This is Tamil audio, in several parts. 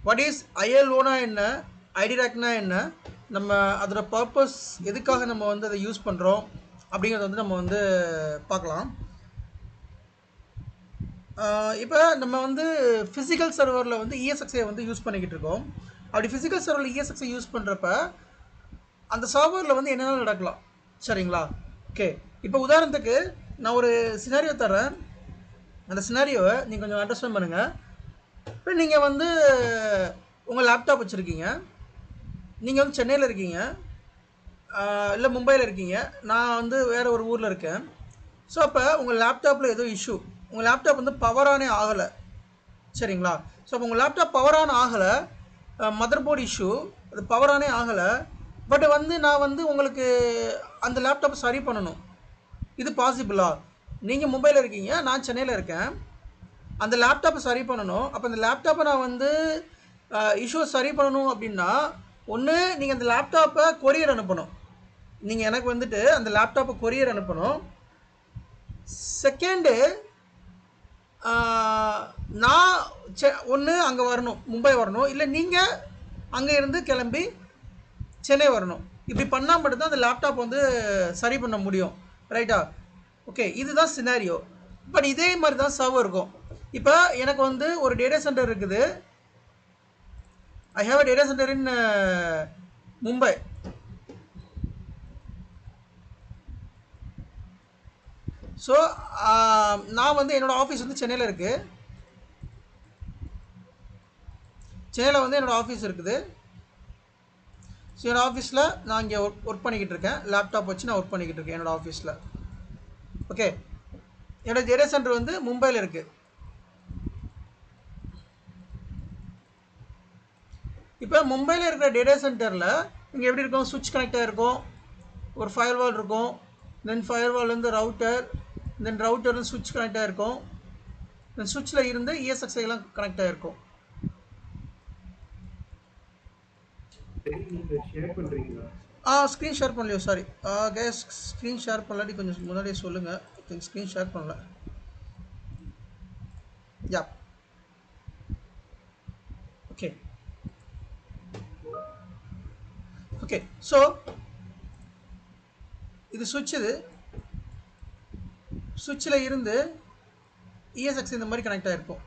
வாட் இஸ் ஐஎல்ஓனா என்ன, ஐடி ரேக்னா என்ன, நம்ம அதோட பர்பஸ் எதுக்காக நம்ம வந்து அதை யூஸ் பண்ணுறோம் அப்படிங்கிறத வந்து நம்ம வந்து பார்க்கலாம். இப்போ நம்ம வந்து ஃபிசிக்கல் சர்வரில் வந்து இஎஸ்எக்ஸை வந்து யூஸ் பண்ணிக்கிட்டு இருக்கோம். அப்படி ஃபிசிக்கல் சர்வரில் இஎஸ்எக்ஸை யூஸ் பண்ணுறப்ப அந்த சர்வரில் வந்து என்னென்ன நடக்கலாம், சரிங்களா? ஓகே, இப்போ உதாரணத்துக்கு நான் ஒரு சினாரியோ தரேன். அந்த சினாரியோவை நீங்கள் கொஞ்சம் அண்டர்ஸ்டாண்ட் பண்ணுங்கள். இப்போ நீங்கள் வந்து உங்கள் லேப்டாப் வச்சுருக்கீங்க, நீங்கள் வந்து சென்னையில் இருக்கீங்க, இல்லை மும்பையில் இருக்கீங்க, நான் வந்து வேறு ஒரு ஊரில் இருக்கேன். ஸோ அப்போ உங்கள் லேப்டாப்பில் ஏதோ இஷ்யூ, உங்கள் லேப்டாப் வந்து பவரானே ஆகலை, சரிங்களா? ஸோ அப்போ உங்கள் லேப்டாப் பவரான ஆகலை, மதர் போர்டு இஷ்யூ, அது பவரானே ஆகலை. பட் வந்து நான் வந்து உங்களுக்கு அந்த லேப்டாப்பை சரி பண்ணணும். இது பாசிபிளா? நீங்கள் மும்பையில் இருக்கீங்க, நான் சென்னையில் இருக்கேன். அந்த லேப்டாப்பை சரி பண்ணணும். அப்போ அந்த லேப்டாப்பை நான் வந்து இஷ்யூ சரி பண்ணணும் அப்படின்னா, ஒன்று நீங்கள் அந்த லேப்டாப்பை கொரியர் அனுப்பணும். நீங்கள் எனக்கு வந்துட்டு அந்த லேப்டாப்பை கொரியர் அனுப்பணும். செகண்டு, நான் ஒன்று அங்கே வரணும், மும்பை வரணும், இல்லை நீங்கள் அங்கே இருந்து கிளம்பி சென்னை வரணும். இப்படி பண்ணால் மட்டும்தான் அந்த லேப்டாப் வந்து சரி பண்ண முடியும், ரைட்டா? ஓகே, இதுதான் சினாரியோ. பட் இதே மாதிரி தான் சர்வர் இருக்கும். இப்போ எனக்கு வந்து ஒரு டேட்டா சென்டர் இருக்குது. I have a data centre in Mumbai. So நான் வந்து என்னோடய ஆஃபீஸ் வந்து சென்னையில் இருக்குது. சென்னையில் வந்து என்னோடய ஆஃபீஸ் இருக்குது. ஸோ என்னோடய ஆஃபீஸில் நான் இங்கே ஒர்க் பண்ணிக்கிட்டு இருக்கேன். லேப்டாப் வச்சு நான் ஒர்க் பண்ணிக்கிட்டு இருக்கேன் என்னோடய ஆஃபீஸில். ஓகே, என்னோடய டேட்டா சென்டர் வந்து மும்பையில் இருக்குது. இப்போ மும்பையில் இருக்கிற டேட்டா சென்டரில் இங்கே எப்படி இருக்கும்? சுவிட்ச் கனெக்டாக இருக்கும், ஒரு ஃபயர்வால் இருக்கும், தென் ஃபயர்வால்லேருந்து ரவுட்டர், தென் ரவுட்டர்லேருந்து சுவிட்ச் கனெக்டாக இருக்கும், தென் சுவிட்சில் இருந்து இஎஸ்எக்ஸ்ஐலாம் கனெக்ட் ஆகிருக்கும். ஸ்க்ரீன் ஷேர் பண்ணலையோ? சாரி கேஸ், ஸ்க்ரீன் ஷேர் பண்ணலாட்டி கொஞ்சம் முன்னாடியே சொல்லுங்கள். ஸ்க்ரீன் ஷேர் பண்ணல. யா, ஓகே ஓகே. ஸோ இது சுவிட்ச், இது சுவிட்சில் இருந்து இஎஸ்எக்ஸ் இந்த மாதிரி கனெக்ட் ஆகிருக்கும்.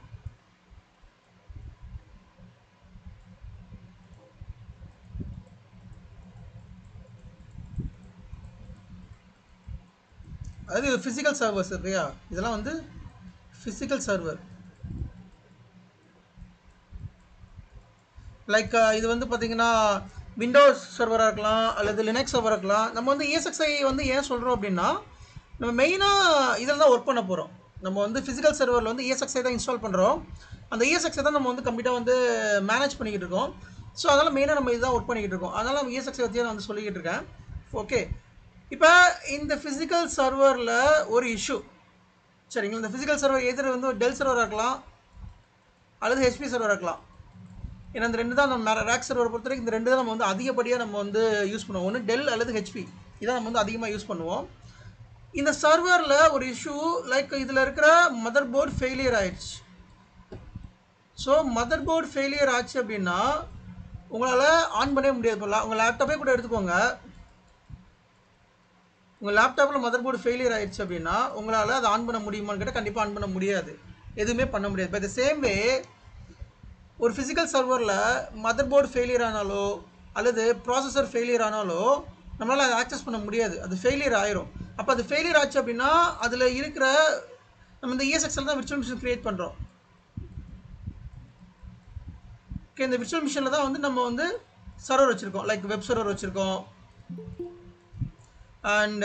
அதாவது இது ஃபிசிக்கல் சர்வர்ஸ் இல்லையா? இதெல்லாம் வந்து ஃபிசிக்கல் சர்வர். லைக் இது வந்து பார்த்தீங்கன்னா விண்டோஸ் சர்வராக இருக்கலாம், அல்லது லினக்ஸ் சர்வராக இருக்கலாம். நம்ம வந்து இஎஸ்எக்ஸ்ஐ வந்து ஏன் சொல்கிறோம் அப்படின்னா, நம்ம மெயினாக இதில் தான் ஒர்க் பண்ண போகிறோம். நம்ம வந்து ஃபிசிக்கல் சர்வரில் வந்து இஎஸ்எக்ஸ்ஐ தான் இன்ஸ்டால் பண்ணுறோம். அந்த இஎஸ்எக்ஸ்ஐ தான் நம்ம வந்து கம்ப்ளீட்டாக வந்து மேனேஜ் பண்ணிக்கிட்டு இருக்கோம். ஸோ அதனால் மெயினாக நம்ம இதுதான் ஒர்க் பண்ணிக்கிட்டு இருக்கோம். அதனால் நம்ம இஎஸ்எக்ஸ்ஐ பற்றி நான் வந்து சொல்லிக்கிட்டு இருக்கேன். ஓகே, இப்போ இந்த ஃபிசிக்கல் சர்வரில் ஒரு இஷ்யூ, சரிங்களா? இந்த ஃபிசிக்கல் சர்வர் எதிர் வந்து ஒரு டெல் சர்வராக இருக்கலாம், அல்லது ஹெச்பி சர்வராக இருக்கலாம். ஏன்னா இந்த ரெண்டு தான் நம்ம ரேக் சர்வரை பொறுத்த வரைக்கும் இந்த ரெண்டு தான் நம்ம வந்து அதிகப்படியாக நம்ம வந்து யூஸ் பண்ணுவோம். ஒன்று டெல் அல்லது ஹெச்பி, இதான் நம்ம வந்து அதிகமாக யூஸ் பண்ணுவோம். இந்த சர்வரில் ஒரு இஷ்யூ, லைக் இதில் இருக்கிற மதர் போர்டு ஃபெயிலியர் ஆயிடுச்சு. ஸோ மதர் போர்டு ஃபெயிலியர் ஆச்சு அப்படின்னா உங்களால் ஆன் பண்ணவே முடியாது. இப்போ உங்கள் லேப்டாப்பே கூட எடுத்துக்கோங்க. உங்கள் லேப்டாப்பில் மதர் போர்டு ஃபெயிலியர் ஆயிடுச்சு அப்படின்னா உங்களால் அதை ஆன் பண்ண முடியுமான்னு கேட்டால் கண்டிப்பாக ஆன் பண்ண முடியாது, எதுவுமே பண்ண முடியாது. பட் த சேம் வே ஒரு ஃபிசிக்கல் சர்வரில் மதர் போர்டு ஃபெயிலியர் ஆனாலோ அல்லது ப்ராசஸர் ஃபெயிலியர் ஆனாலோ நம்மளால் அதை ஆக்சஸ் பண்ண முடியாது, அது ஃபெயிலியர் ஆயிரும். அப்போ அது ஃபெயிலியர் ஆச்சு அப்படின்னா அதில் இருக்கிற நம்ம இந்த இஎஸ்எக்ஸ்எல் தான் விர்ச்சுவல் மிஷின் க்ரியேட் பண்ணுறோம். ஓகே, இந்த விர்ச்சுவல் மிஷினில் தான் வந்து நம்ம வந்து சர்வர் வச்சுருக்கோம், லைக் வெப் சர்வர் வச்சுருக்கோம், அண்ட்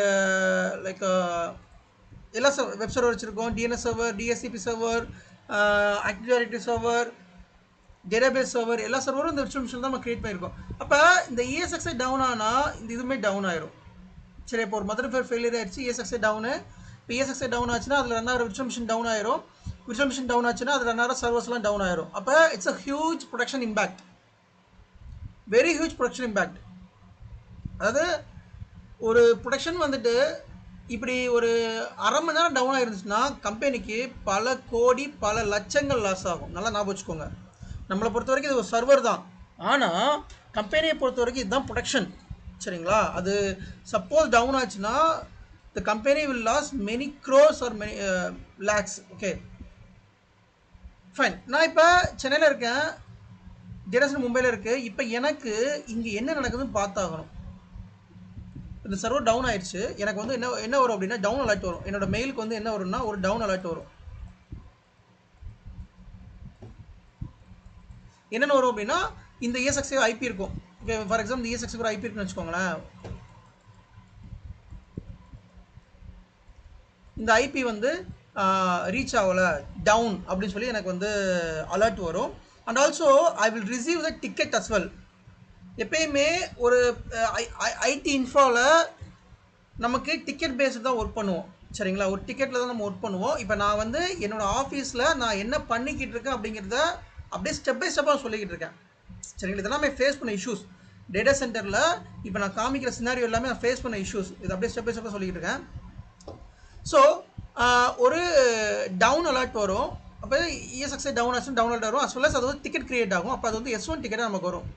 லைக் எல்லா வெப் சர்வர் வச்சுருக்கோம், DNS server, DHCP server, active directory server, database server, எல்லா சர்வரும் இந்த விர்ச்சுவல் மிஷின் தான் நம்ம கிரியேட் பண்ணியிருக்கோம். அப்போ இந்த இஎஸ்எக்ஸ்ஐ டவுன் ஆனால் இந்த இதுவுமே டவுன் ஆயிரும். சரி, இப்போ ஒரு மதர் போர்டு ஃபெயிலியர் ஆயிடுச்சு, இஎஸ்எக்ஸ்ஐ டவுனு. இப்போ இஎஸ்எக்ஸ்ஐ டவுன் ஆச்சுன்னா அதில் ரன் ஆகிற விர்ச்சுவல் மிஷின் டவுன் ஆயிரும். விர்ச்சுவல் மிஷின் டவுன் ஆச்சுன்னா அதில் ரன் ஆகிற சர்வர்ஸ்லாம் டவுன் ஆயிரும். அப்போ it's a huge production impact, very huge production impact. அதாவது ஒரு ப்ரொடக்ஷன் வந்துட்டு இப்படி ஒரு அரை மணி நேரம் டவுன் ஆயிருந்துச்சுன்னா கம்பெனிக்கு பல கோடி பல லட்சங்கள் லாஸ் ஆகும். நல்லா ஞாபகம் வச்சுக்கோங்க. நம்மளை பொறுத்த வரைக்கும் இது ஒரு சர்வர் தான். ஆனால் கம்பெனியை பொறுத்த வரைக்கும் இதுதான் ப்ரொடெக்ஷன். சரிங்களா? அது சப்போஸ் டவுன் ஆச்சுன்னா the company will lose many crores or many lakhs. Okay fine. நான் இப்போ சென்னையில் இருக்கேன், டேட்டா சென்டர் மும்பையில் இருக்குது. இப்போ எனக்கு இங்கே என்ன நடக்குதுன்னு பார்த்தாகணும். இந்த சர்வர் டவுன் ஆயிடுச்சு, எனக்கு வந்து என்ன வரும் அப்படின்னா டவுன் அலர்ட் வரும். என்னோட மெயிலுக்கு வந்து என்ன வரும்னா ஒரு டவுன் அலர்ட் வரும். என்னென்ன வரும் அப்படின்னா இந்த ESXi ஐபி இருக்கும். ஓகே ஃபார் எக்ஸாம்பிள் ESXi ஒரு ஐபி இருக்குன்னு வச்சுக்கோங்களேன். இந்த ஐபி வந்து ரீச் ஆகலை, டவுன் அப்படின்னு சொல்லி எனக்கு வந்து அலர்ட் வரும். And also I will receive the ticket as well. எப்பயுமே ஒரு ஐடி இன்ஃபாவில் நமக்கு டிக்கெட் பேஸ்டு தான் ஒர்க் பண்ணுவோம். சரிங்களா? ஒரு டிக்கெட்டில் தான் நம்ம ஒர்க் பண்ணுவோம். இப்போ நான் வந்து என்னோடய ஆஃபீஸில் நான் என்ன பண்ணிக்கிட்டு இருக்கேன் அப்படிங்கிறத அப்படியே ஸ்டெப் பை ஸ்டெப்பாக சொல்லிக்கிட்டு இருக்கேன். சரிங்களா? இதெல்லாம் நான் ஃபேஸ் பண்ண இஷ்யூஸ் டேட்டா சென்டரில். இப்போ நான் காமிக்கிற சினாரியோ எல்லாமே நான் ஃபேஸ் பண்ண இஷ்யூஸ். இது அப்படியே ஸ்டெப் பை ஸ்டெப்பாக சொல்லிக்கிட்டு இருக்கேன். ஸோ ஒரு டவுன் அலர்ட் வரும். அப்போ ESXi டவுன் ஆச்சுன்னு டவுன் அலர்ட் வரும். அஸ் வெல் அஸ் அது வந்து டிக்கெட் கிரியேட் ஆகும். அப்போ அது வந்து S1 டிக்கெட்டாக நமக்கு வரும்.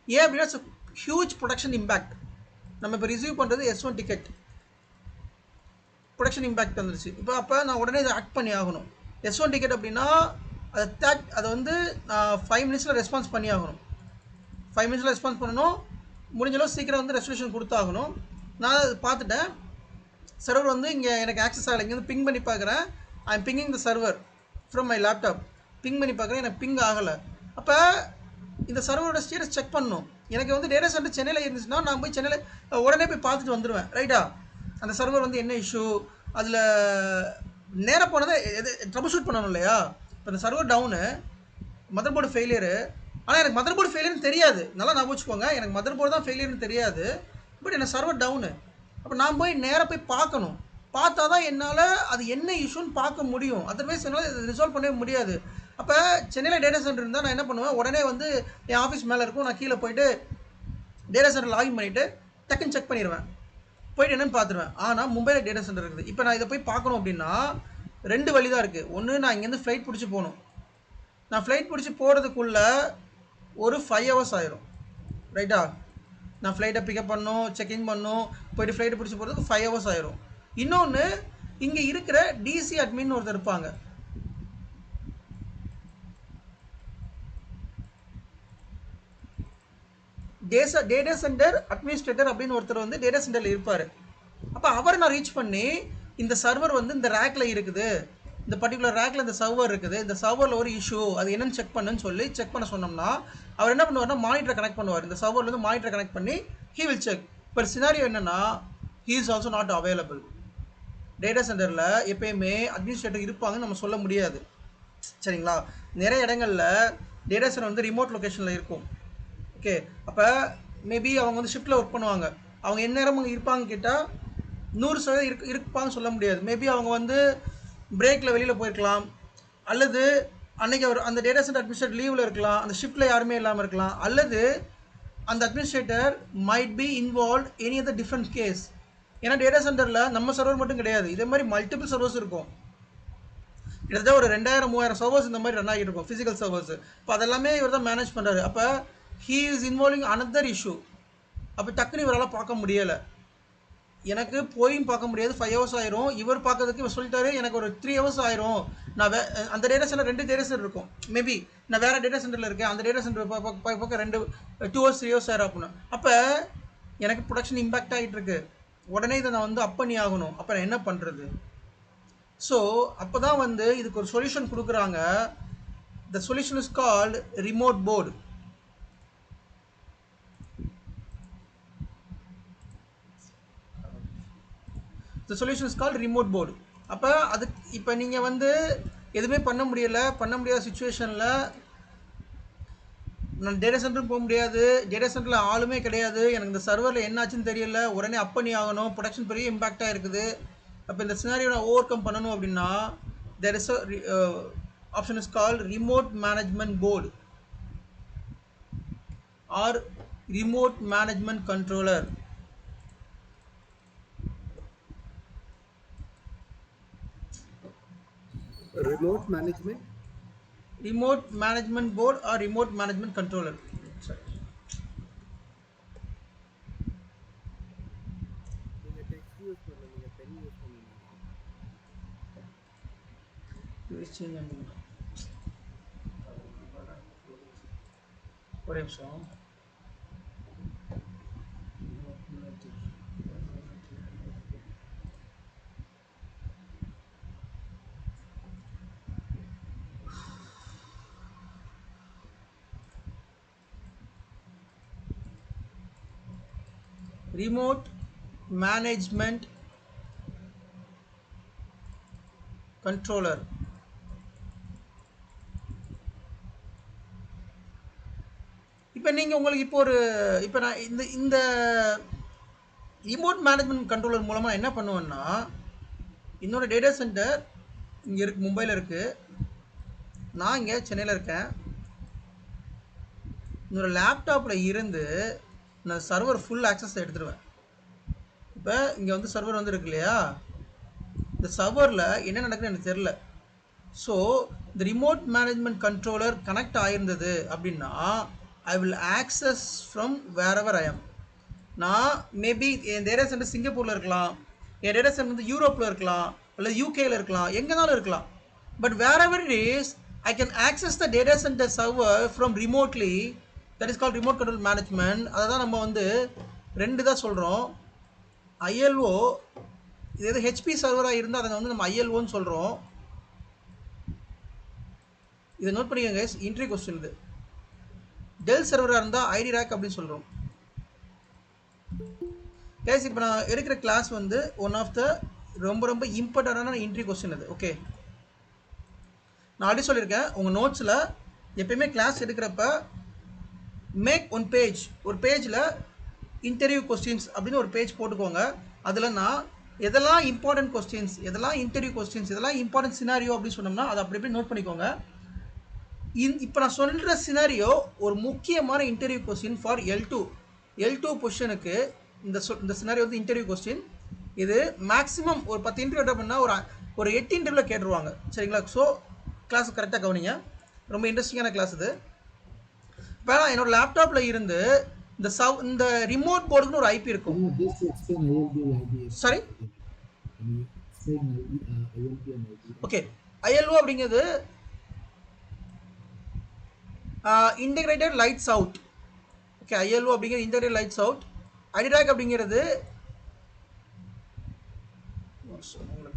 ஏன் அப்படின்னா இட்ஸ் ஹியூஜ் ப்ரொடக்ஷன் இம்பேக்ட். நம்ம இப்போ ரிசீவ் பண்ணுறது S1 டிக்கெட், ப்ரொடக்ஷன் இம்பேக்ட் வந்துருச்சு. இப்போ அப்போ நான் உடனே இதை ஆக்ட் பண்ணி ஆகணும். S1 டிக்கெட் அப்படின்னா அதை வந்து நான் 5 மினிட்ஸில் ரெஸ்பான்ஸ் பண்ணி ஆகணும். 5 மினிட்ஸில் ரெஸ்பான்ஸ் பண்ணணும். முடிஞ்சளவு சீக்கிரம் வந்து ரெசல்யூஷன் கொடுத்தாகணும். நான் அதை பார்த்துட்டேன். சர்வர் வந்து இங்கே எனக்கு ஆக்சஸ் ஆகலை. இங்கேருந்து பிங் பண்ணி பார்க்குறேன். I am pinging the server from my laptop. Ping பண்ணி பார்க்குறேன், எனக்கு பிங் ஆகலை. அப்போ இந்த சர்வரோட ஸ்டேட்டஸ் செக் பண்ணணும். எனக்கு வந்து டேட்டா சென்டர் சென்னையில் இருந்துச்சுன்னா நான் போய் சென்னையில் உடனே போய் பார்த்துட்டு வந்துடுவேன். ரைட்டா? அந்த சர்வர் வந்து என்ன இஷ்யூ, அதில் நேராக போனதை ட்ரபிள் ஷூட் பண்ணணும் இல்லையா? இப்போ இந்த server down, mother board failure. ஆனால் எனக்கு மதர் போர்டு ஃபெயிலியர்னு தெரியாது. நல்லா நான் வச்சுக்கோங்க, எனக்கு மதர் போர்டு தான் ஃபெயிலியர்னு தெரியாது. பட் எனக்கு சர்வர் டவுனு. அப்போ நான் போய் நேராக போய் பார்க்கணும். பார்த்தா தான் என்னால் அது என்ன இஷ்யூன்னு பார்க்க முடியும். அதர்வைஸ் என்னால் ரிசால்வ் பண்ணவே முடியாது. அப்போ சென்னையில் டேட்டா சென்டர் இருந்தால் நான் என்ன பண்ணுவேன், உடனே வந்து என் ஆஃபீஸ் மேலே இருக்கும், நான் கீழே போயிட்டு டேட்டா சென்டர் லாகின் பண்ணிவிட்டு டக்குன்னு செக் பண்ணிடுவேன், போயிட்டு என்னென்னு பார்த்துருவேன். ஆனால் மும்பையில் டேட்டா சென்டர் இருக்குது. இப்போ நான் இதை போய் பார்க்கணும் அப்படின்னா 2 வழி தான் இருக்குது. ஒன்று, நான் இங்கேருந்து ஃப்ளைட் பிடிச்சி போகணும். நான் ஃப்ளைட் பிடிச்சி போகிறதுக்குள்ளே ஒரு 5 ஹவர்ஸ் ஆயிரும். ரைட்டா? நான் ஃப்ளைட்டை பிக்கப் பண்ணணும், செக்இன் பண்ணணும், போய்ட்டு ஃப்ளைட்டை பிடிச்சி போகிறதுக்கு 5 ஹவர்ஸ் ஆயிரும். இன்னொன்று, இங்கே இருக்கிற டிசி அட்மின் ஒருத்தர் இருப்பாங்க. டேட்டா சென்டர் அட்மினிஸ்ட்ரேட்டர் அப்படின்னு ஒருத்தர் வந்து டேட்டா சென்டரில் இருப்பார். அப்போ அவரை நான் ரீச் பண்ணி இந்த சர்வர் வந்து இந்த ரேக்கில் இருக்குது, இந்த பர்டிகுலர் ரேக்கில் இந்த சர்வர் இருக்குது, இந்த சர்வரில் ஒரு இஷ்யூ, அது என்னென்னு செக் பண்ணுன்னு சொல்லி செக் பண்ண சொன்னோம்னா அவர் என்ன பண்ணுவார்னா மானிட்டரை கனெக்ட் பண்ணுவார். இந்த சர்வர்லேருந்து மானிட்டரை கனெக்ட் பண்ணி ஹீ வில் செக். இப்போ சினாரியோ என்னென்னா he is also not available. Data சென்டரில் எப்பயுமே அட்மினிஸ்ட்ரேட்டர் இருப்பாங்கன்னு நம்ம சொல்ல முடியாது. சரிங்களா? நிறைய இடங்களில் டேட்டா சென்டர் வந்து ரிமோட் லொக்கேஷனில் இருக்கும். ஓகே, அப்போ மேபி அவங்க வந்து ஷிஃப்ட்டில் ஒர்க் பண்ணுவாங்க. அவங்க என்ன நேரம் அங்கே இருப்பாங்க கேட்டால் 100% இருப்பாங்கன்னு சொல்ல முடியாது. மேபி அவங்க வந்து பிரேக்கில் வெளியில் போயிருக்கலாம், அல்லது அன்றைக்கி அவர் அந்த டேட்டா சென்டர் அட்மினிஸ்ட்ரேட்டர் லீவில் இருக்கலாம், அந்த ஷிஃப்ட்டில் யாருமே இல்லாமல் இருக்கலாம், அல்லது அந்த administrator might be involve any other different case. ஏன்னா டேட்டா சென்டரில் நம்ம சர்வர் மட்டும் கிடையாது, இதே மாதிரி மல்டிபிள் சர்வர்ஸ் இருக்கும். கிட்டத்தட்ட ஒரு 2000-3000 சர்வர்ஸ் இந்த மாதிரி ரன் ஆகிட்டு இருக்கும், ஃபிசிக்கல் சர்வர்ஸ். இப்போ அதெல்லாமே இவர் தான் மேனேஜ் பண்ணுறாரு. அப்போ he is involving another issue. அப்போ டக்குன்னு இவரால் பார்க்க முடியலை. எனக்கு போயும் பார்க்க முடியாது, 5 ஹவர்ஸ் ஆயிரும். இவர் பார்க்கறதுக்கு இவர் சொல்லிட்டாரு எனக்கு ஒரு 3 ஹவர்ஸ் ஆயிரும். நான் அந்த டேட்டா சென்டர் 2 டேட்டா சென்டர் இருக்கும். மேபி நான் வேறு டேட்டா சென்டரில் இருக்கேன், அந்த டேட்டா சென்டர் பார்க்க 2 ஹவர்ஸ் 3 ஹவர்ஸ் ஆயிரும் அப்படின்னு. அப்போ எனக்கு ப்ரொடக்ஷன் இம்பேக்ட் ஆகிட்டு இருக்கு. உடனே இதை நான் வந்து அப் பண்ணி ஆகணும். அப்போ நான் என்ன பண்ணுறது? ஸோ அப்போ தான் வந்து இதுக்கு ஒரு சொல்யூஷன் கொடுக்குறாங்க. The solution is called remote board. The solution is called remote board. அப்போ அதுக்கு இப்போ நீங்கள் வந்து எதுவுமே பண்ண முடியாத சுச்சுவேஷனில் நான் டேட்டா சென்டரும் போக முடியாது, டேட்டா சென்டரில் ஆளுமே கிடையாது, எனக்கு இந்த சர்வரில் என்னாச்சுன்னு தெரியல, உடனே அப் பண்ணி ஆகணும், ப்ரொடக்ஷன் பெரிய இம்பேக்டாக இருக்குது. அப்போ இந்த சினாரியோ நான் ஓவர் கம் பண்ணணும் அப்படின்னா there is option is called remote management board or remote management controller. Remote management remote management board or remote management controller. Sorry. நீங்க டெக்ஸ்ட் யூஸ் பண்ணல, நீங்க பென் யூஸ் பண்ணீங்க. ஒரே நிமிஷம். remote management controller. இப்போ நீங்கள் உங்களுக்கு இப்போ நான் இந்த ரிமோட் மேனேஜ்மெண்ட் கண்ட்ரோலர் மூலமாக என்ன பண்ணுவேன்னா, என்னோட டேட்டா சென்டர் இங்கே இருக்குது, மும்பையில் இருக்குது, நான் இங்கே சென்னையில் இருக்கேன். என்னோட லேப்டாப்பில் இருந்து நான் சர்வர் ஃபுல் ஆக்சஸ் எடுத்துருவேன். இப்போ இங்கே வந்து சர்வர் வந்து இருக்கு இல்லையா, இந்த சர்வரில் என்ன நடக்குதுன்னு எனக்கு தெரில. ஸோ இந்த ரிமோட் மேனேஜ்மெண்ட் கண்ட்ரோலர் கனெக்ட் ஆகிருந்தது அப்படின்னா I will access from wherever I am. நான் மேபி என் டேட்டா சென்டர் சிங்கப்பூரில் இருக்கலாம், என் டேட்டா சென்டர் வந்து யூரோப்பில் இருக்கலாம், இல்லை யூகேயில் இருக்கலாம், எங்கேனாலும் இருக்கலாம். But wherever it is I can access the data centre server from remotely. That is called remote control management. அதை தான் நம்ம வந்து ரெண்டு தான் சொல்கிறோம். ஐஎல்ஓ இது எது ஹெச்பி சர்வராக இருந்தால் அதை வந்து நம்ம ஐஎல்ஓன்னு சொல்கிறோம். இதை நோட் பண்ணிக்கோங்க கைஸ், இன்ட்ரி கொஸ்டின் இது. டெல் சர்வராக இருந்தால் ஐடி ரேக் அப்படின்னு சொல்கிறோம். கைஸ் இப்போ நான் எடுக்கிற கிளாஸ் வந்து ஒன் ஆஃப் த ரொம்ப ரொம்ப இம்பார்ட்டண்டான இன்ட்ரி கொஸ்டின் அது. ஓகே, நான் ஆல்ரெடி சொல்லியிருக்கேன், உங்கள் நோட்ஸில் எப்பயுமே கிளாஸ் எடுக்கிறப்ப மேக் ஒன் பேஜ், ஒரு பேஜில் இன்டர்வியூ கொஸ்டின்ஸ் அப்படின்னு ஒரு பேஜ் போட்டுக்கோங்க. அதில் நான் எதெல்லாம் இம்பார்ட்டன்ட் கொஸ்டின்ஸ், எதெல்லாம் இன்டர்வியூ கொஸ்டின்ஸ், இதெல்லாம் இம்பார்ட்டன்ட் சினாரியோ அப்படின்னு சொன்னோம்னா அதை அப்படி எப்படி நோட் பண்ணிக்கோங்க. இப்போ நான் சொல்கிற சினாரியோ ஒரு முக்கியமான interview question for L two பொசிஷனுக்கு. இந்த சினாரியோ வந்து இன்டர்வியூ கொஸ்டின். இது மேக்ஸிமம் ஒரு 10 இன்டர்வியூ அட்டன் பண்ணால் ஒரு 8 இன்டர்வியூவில் கேட்டுருவாங்க. சரிங்களா? ஸோ கிளாஸ் கரெக்டாக கவனிங்க, ரொம்ப இன்ட்ரெஸ்டிங்கான கிளாஸ் இது. இப்போ நான் என்னோட லேப்டாப்பில் இருந்து இந்த ரிமோட் போர்டுக்குன்னு ஒரு ஐபி இருக்கும். சாரி, ஓகே, ஐஎல்ஓ அப்படிங்கிறது integrated lights out. Okay, ILO அப்படிங்கிறது இன்டெகிரேட்டட் லைட்ஸ் அவுட். ஐடிராக் அப்படிங்கிறது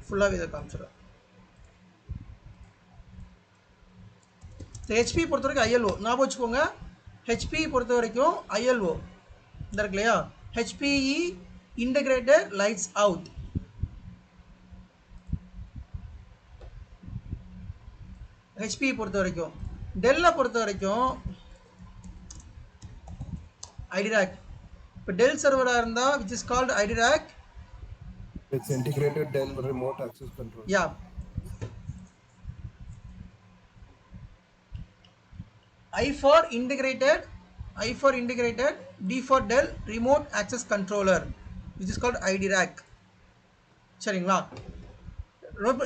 ஃபுல்லாகவே இதை காமிச்சிடும். ஹெச்பி பொறுத்த வரைக்கும் ஐஎல்ஓ ஞாபகம் வச்சுக்கோங்க. ஹெச்பி பொறுத்த வரைக்கும் ஐஎல்ஓ இந்த இருக்கு இல்லையா, ஹெச்பிஇ இன்டெகிரேட்டட் லைட்ஸ் அவுட். ஹெச்பி பொறுத்த வரைக்கும். டெல்லை பொறுத்த வரைக்கும் ஐடிராக். இப்போ டெல் சர்வராக இருந்தால் which is called iDRAC. It's integrated Dell remote access control. Yeah. I for integrated, D for Dell remote access controller, which is called IDRAC. சரிங்களா?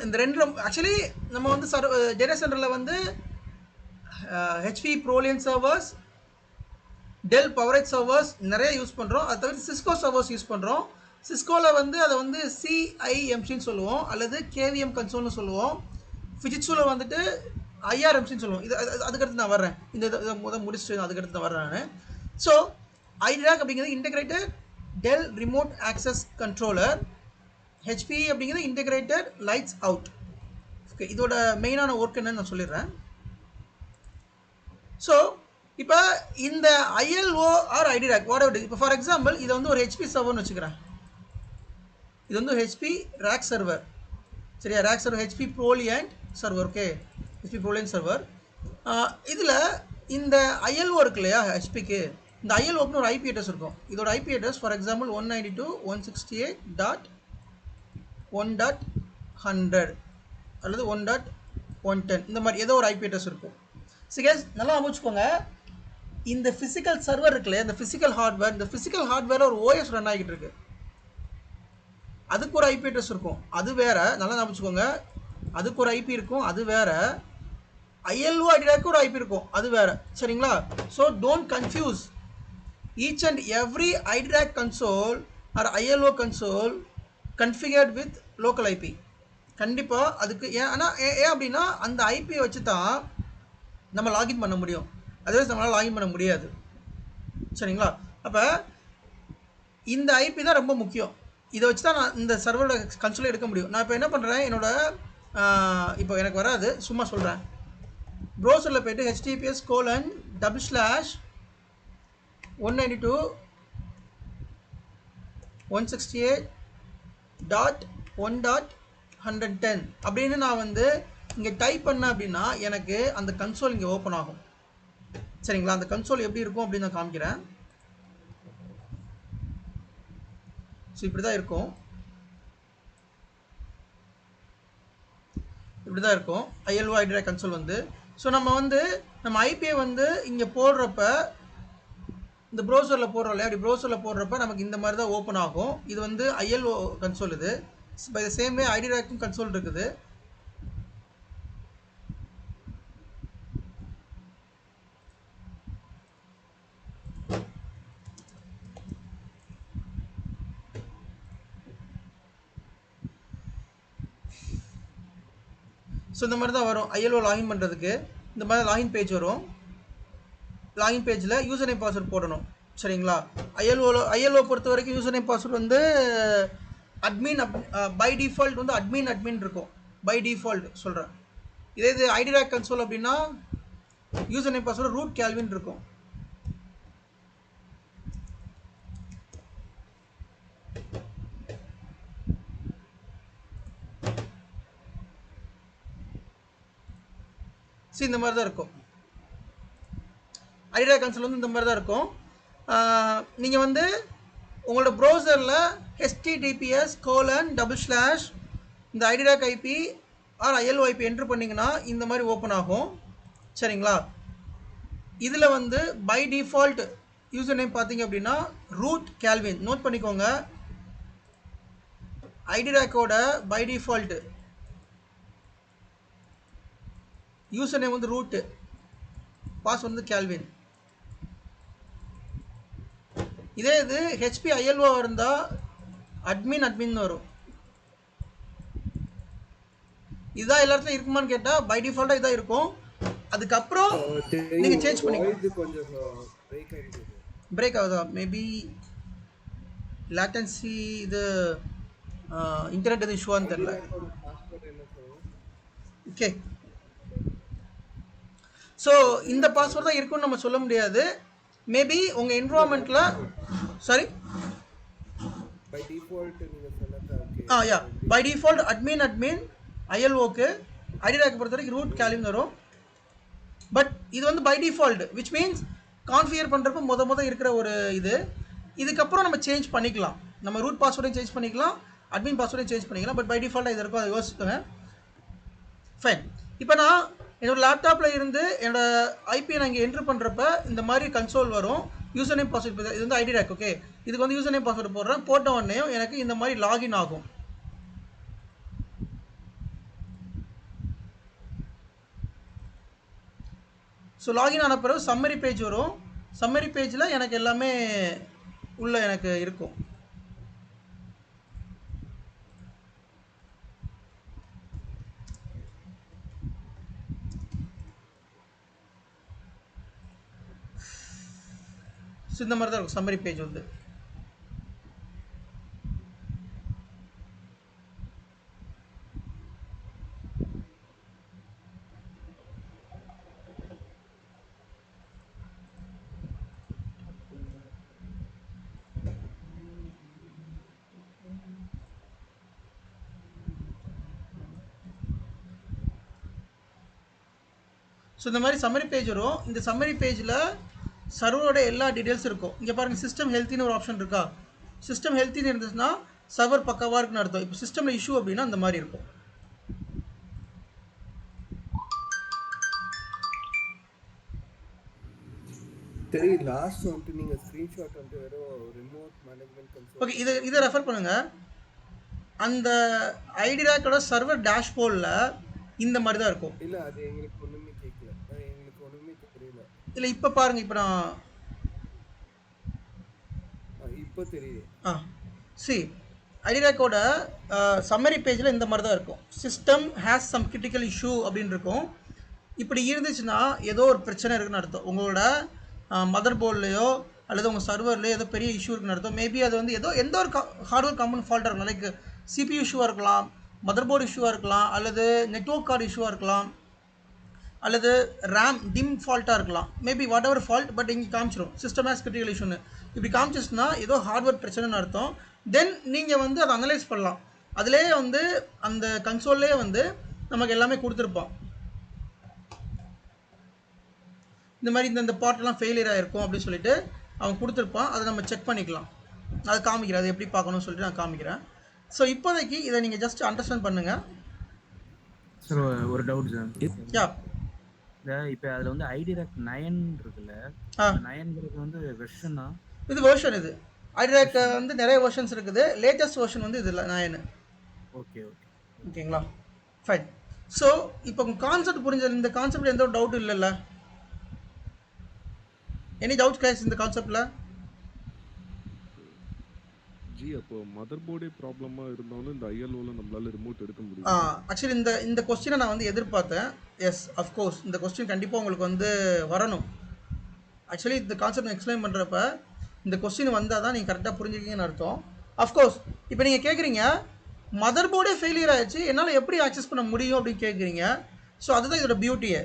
இந்த ரெண்டு ஆக்சுவலி நம்ம வந்து டேட்டா சென்டரில் வந்து HP ProLiant servers, Dell PowerEdge servers நிறைய யூஸ் பண்ணுறோம். அதை தவிர சிஸ்கோ சர்வர்ஸ் யூஸ் பண்ணுறோம். சிஸ்கோவில் வந்து அதை வந்து சிஐஎம்சின்னு சொல்லுவோம், அல்லது கேவிஎம் கன்சோல்னு சொல்லுவோம். ஃபிஜிட்ஸுவில் வந்துட்டு ஐஆர்எம்சின்னு சொல்லுவோம். இது அதுக்கடுத்து நான் வர்றேன், இந்த இதை முடிச்சுட்டு அதுக்கடுத்து நான் வர்றேன் நான். ஸோ ஐடிராக் அப்படிங்கிறது integrated Dell remote access controller. HP அப்படிங்கிறது இன்டெகிரேட்டட் லைட்ஸ் அவுட். ஓகே, இதோட மெயினான ஒர்க் என்னன்னு நான் சொல்லிடுறேன். ஸோ இப்போ இந்த ILO or iDRAC whatever, இப்போ ஃபார் எக்ஸாம்பிள் இதை வந்து ஒரு ஹெச்பி சர்வர்னு வச்சுக்கிறேன். இது வந்து ஹெச்பி ரேக் சர்வர். சரியா? Rack server HP ProLiant server. Okay, HP ProLiant server. இதில் இந்த ஐஎல்ஓ இருக்கு இல்லையா ஹெச்பிக்கு, இந்த ஐஎல்ஓக்குன்னு ஒரு ஐபி அட்ரஸ் இருக்கும். இதோட ஐபி அட்ரஸ் ஃபார் எக்ஸாம்பிள் 192.168.1.100 அல்லது 1.110 இந்த மாதிரி ஏதோ ஒரு ஐபி அட்ரஸ் இருக்கும். சரி கேஸ், நல்லா அமைச்சுக்கோங்க. இந்த ஃபிசிக்கல் சர்வர் இருக்குல்ல, இந்த ஃபிசிக்கல் ஹார்ட்வேர், இந்த ஃபிசிக்கல் ஹார்ட்வேரில் ஒரு ஓஎஸ் ரன் ஆகிட்டு இருக்கு. அதுக்கு ஒரு ஐபி அட்ரஸ் இருக்கும், அது வேறு. நல்லா ஞாபகம் வச்சுக்கோங்க, அதுக்கு ஒரு ஐபி இருக்கும், அது வேறு. ILO IDRAC ஒரு IP இருக்கும், அது வேற. சரிங்களா? So don't confuse each and every IDRAC console or ILO console configured with local IP. கண்டிப்பாக அதுக்கு ஏன் அப்படின்னா அந்த ஐபியை வச்சு தான் நம்ம லாகின் பண்ண முடியும், அதர்வைஸ் நம்மளால் லாகின் பண்ண முடியாது. சரிங்களா? அப்போ இந்த ஐபி தான் ரொம்ப முக்கியம். இதை வச்சு தான் நான் இந்த சர்வரோட கன்சோலை எடுக்க முடியும். நான் இப்போ என்ன பண்ணுறேன், என்னோட இப்போ எனக்கு வராது, சும்மா சொல்கிறேன். ப்ரௌசரில் போய்ட்டு https://192.168.1.110 அப்படின்னு நான் வந்து இங்கே டைப் பண்ணேன் அப்படின்னா எனக்கு அந்த கன்சோல் இங்கே ஓப்பன் ஆகும். சரிங்களா? அந்த கன்சோல் எப்படி இருக்கும் அப்படின்னு நான் காமிக்கிறேன். ஸோ இப்படி தான் இருக்கும், இப்படி தான் இருக்கும் ILO IDRAC கன்சோல் வந்து. ஸோ நம்ம ஐபியை வந்து இங்கே போடுறப்ப, இந்த ப்ரௌசரில் போடுறோம் இல்லையா, அப்படி ப்ரௌசரில் போடுறப்ப நமக்கு இந்த மாதிரி தான் ஓப்பன் ஆகும். இது வந்து ILO கன்சோல். இது பை த சேம் வே IDRACக்கும் கன்சோல் இருக்குது. ஸோ இந்த மாதிரி தான் வரும். ILO லாகின் பண்ணுறதுக்கு இந்த மாதிரி லாகின் பேஜ் வரும். லாகின் பேஜில் யூசர் நேம் பாஸ்வேர்ட் போடணும். சரிங்களா? ILO பொறுத்த வரைக்கும் யூசர் நேம் பாஸ்வேர்ட் வந்து அட்மின் பை டிஃபால்ட் வந்து அட்மின் இருக்கும், பை டிஃபால்ட் சொல்கிறேன். இது IDRAC கன்சோல் அப்படின்னா user name password root Calvin இருக்கும். இந்த மாதிரி தான் இருக்கும். IDRAC கன்சோல் வந்து இந்த மாதிரி தான் இருக்கும். நீங்கள் வந்து உங்களோட ப்ரௌசரில் https:/ இந்த IDRAC IP or ILO IP enter பண்ணிங்கன்னா இந்த மாதிரி ஓப்பன் ஆகும். சரிங்களா? இதில் வந்து பை டிஃபால்ட் யூசர் நேம் பார்த்தீங்க அப்படின்னா ரூட் கேல்வின். நோட் பண்ணிக்கோங்க, IDRACோட பை டிஃபால்ட் யூசர் நேம் வந்து ரூட், பாஸ் வந்து கேல்வின். இதே இது HP ILO இருந்தால் அட்மின் வரும். இதுதான் எல்லா இடத்துலையும் இருக்குமான்னு கேட்டால் பை டிஃபால்ட்டாக இதான் இருக்கும். அதுக்கப்புறம் நீங்கள் சேஞ்ச் பண்ணிக்கலாம். பிரேக் ஆகுதா? மேபி லேட்டன்சி, இது இன்டர்நெட் எது இஷ்யூவான்னு தெரியல. ஓகே, ஸோ இந்த பாஸ்வேர்ட் தான் இருக்குன்னு நம்ம சொல்ல முடியாது. மேபி உங்கள் என்விரான்மெண்ட்டில் சாரி பை டிஃபால்ட் நீங்கள் சொன்னது யா பை டிஃபால்ட் அட்மின் ILOக்கு IDRAC பொறுத்த வரைக்கும் ரூட் கேல்வின் வரும். பட் இது வந்து by default, which means configure பண்ணுறப்ப முத இருக்கிற ஒரு இதுக்கப்புறம் நம்ம சேஞ்ச் பண்ணிக்கலாம். நம்ம ரூட் பாஸ்வேர்டையும் சேஞ்ச் பண்ணிக்கலாம், அட்மின் பாஸ்வேர்டையும் சேஞ்ச் பண்ணிக்கலாம். பட் பை டிஃபால்ட்டாக இது இருக்கும், அதை யோசிச்சுக்கோங்க. ஃபைன். இப்போ நான் என்னோடய லேப்டாப்பில் இருந்து என்னோடய ஐபியை நான் இங்கே என்ட்ரு பண்ணுறப்ப இந்த மாதிரி கன்சோல் வரும். யூசர் நேம் பாஸ்வேர்ட், இது வந்து IDRAC. ஓகே, இதுக்கு வந்து யூசர் நேம் பாஸ்வேர்டு போடுறேன். போட்ட உடனே எனக்கு இந்த மாதிரி லாகின் ஆகும். ஸோ லாகின் ஆன பிறகு சம்மரி பேஜ் வரும். சம்மரி பேஜில் எனக்கு எல்லாமே உள்ள எனக்கு இருக்கும். ஸோ இந்த மாதிரி தான் இருக்கும் சம்மரி பேஜ் வந்து. ஸோ இந்த மாதிரி சம்மரி பேஜ் வரும். இந்த சம்மரி பேஜில் சர்வரோட எல்லா டீட்டெயில்ஸ் இருக்கும். இங்கே பாருங்கள், சிஸ்டம் ஹெல்த்தின்னு ஒரு ஆப்ஷன் இருக்கா. சிஸ்டம் ஹெல்த்தின்னு இருந்துச்சுன்னா சர்வர் பக்காவாக இருக்குன்னு அர்த்தம். இப்போ சிஸ்டமில் இஷ்யூ அப்படின்னா அந்த மாதிரி இருக்கும். சரி, லாஸ்ட் வந்து நீங்க ஸ்கிரீன்ஷாட் வந்து வெறும் ரிமோட் மேனேஜ்மென்ட் கன்சோல். ஓகே, இதை ரெஃபர் பண்ணுங்க. அந்த IDRACோட சர்வர் டேஷ்போர்டில் இந்த மாதிரி தான் இருக்கும். இல்ல அது எங்களுக்கு ஒண்ணுமே கேட்கல, எங்களுக்கு ஒண்ணுமே தெரியல. இல்லை இப்போ பாருங்கள், இப்போ நான் இப்போ தெரியுது. சி ஐடிராக்கோட சம்மரி பேஜில் இந்த மாதிரி தான் இருக்கும். System has some critical issue அப்படின்னு இருக்கும். இப்படி இருந்துச்சுன்னா ஏதோ ஒரு பிரச்சனை இருக்குன்னு அர்த்தம். உங்களோட மதர் போர்ட்லேயோ அல்லது உங்கள் சர்வர்லேயோ ஏதோ பெரிய இஷ்யூ இருக்குன்னு அர்த்தம். மேபி அது வந்து ஏதோ எந்த ஒரு ஹார்ட்வேர் காம்பனன்ட் ஃபால்ட்டாக இருக்கலாம். லைக் சிபியூ இஷ்யூவாக இருக்கலாம், மதர் போர்டு இஷ்யூவாக இருக்கலாம், அல்லது நெட்வொர்க் கார்டு இஷ்யூவாக இருக்கலாம், அல்லது ரேம் டிம் ஃபால்ட்டாக இருக்கலாம். Maybe what ever fault, but இங்கே காமிச்சிடும் சிஸ்டம் ஹேஸ் கிரிட்டிக்கல் இஷ்யூன்னு. இப்படி காமிச்சிச்சுன்னா ஏதோ ஹார்ட்வேர் பிரச்சனைன்னு அர்த்தம். தென் நீங்கள் வந்து அதை அனலைஸ் பண்ணலாம். அதிலே வந்து அந்த கன்சோல்லே வந்து நமக்கு எல்லாமே கொடுத்துருப்பான். இந்த மாதிரி இந்த பார்ட்லாம் ஃபெயிலியர் ஆகிருக்கும் அப்படின்னு சொல்லிட்டு அவன் கொடுத்துருப்பான். அதை நம்ம செக் பண்ணிக்கலாம். அதை காமிக்கிறேன், அதை எப்படி பார்க்கணும்னு சொல்லிட்டு நான் காமிக்கிறேன். ஸோ இப்போதைக்கு இதை நீங்கள் ஜஸ்ட் அண்டர்ஸ்டாண்ட் பண்ணுங்கள். சார் ஒரு டவுட் சார். யா, இப்போ அதில் வந்து ஐடிராக் 9 இருக்குல்ல, 9ங்கிறது வந்து வெர்ஷனா? இது வெர்ஷன். இது ஐடிராக் வந்து நிறைய வெர்ஷன்ஸ் இருக்குது. லேட்டஸ்ட் வெர்ஷன் வந்து இதில் 9. ஓகே ஓகே ஓகேங்களா, ஃபைன். ஸோ இப்போ உங்கள் கான்செப்ட் புரிஞ்சது. இந்த கான்செப்ட் எந்த ஒரு டவுட்டும் இல்லைல்ல? எனி டவுட்ஸ் கைஸ் இந்த கான்செப்டில்? ஜி அப்போ மதர் போர்டே ப்ராப்ளமாக இருந்தாலும் இந்த ஐஎல்ஓவில் நம்மளால ரிமோட் எடுக்க முடியும்? ஆக்சுவலி இந்த கொஸ்டினை நான் வந்து எதிர்பார்த்தேன். எஸ், அஃப்கோர்ஸ் இந்த கொஸ்டின் கண்டிப்பாக உங்களுக்கு வந்து வரணும். ஆக்சுவலி இந்த கான்செப்ட் எக்ஸ்பிளைன் பண்ணுறப்ப இந்த கொஸ்டின் வந்தால் தான் நீங்கள் கரெக்டாக புரிஞ்சுக்கிங்கன்னு அர்த்தம். அஃப்கோர்ஸ் இப்போ நீங்கள் கேட்குறீங்க மதர் போர்டே ஃபெயிலியர் ஆகிடுச்சு, என்னால் எப்படி ஆக்சஸ் பண்ண முடியும் அப்படின்னு கேட்குறீங்க. ஸோ அதுதான் இதோட பியூட்டியே.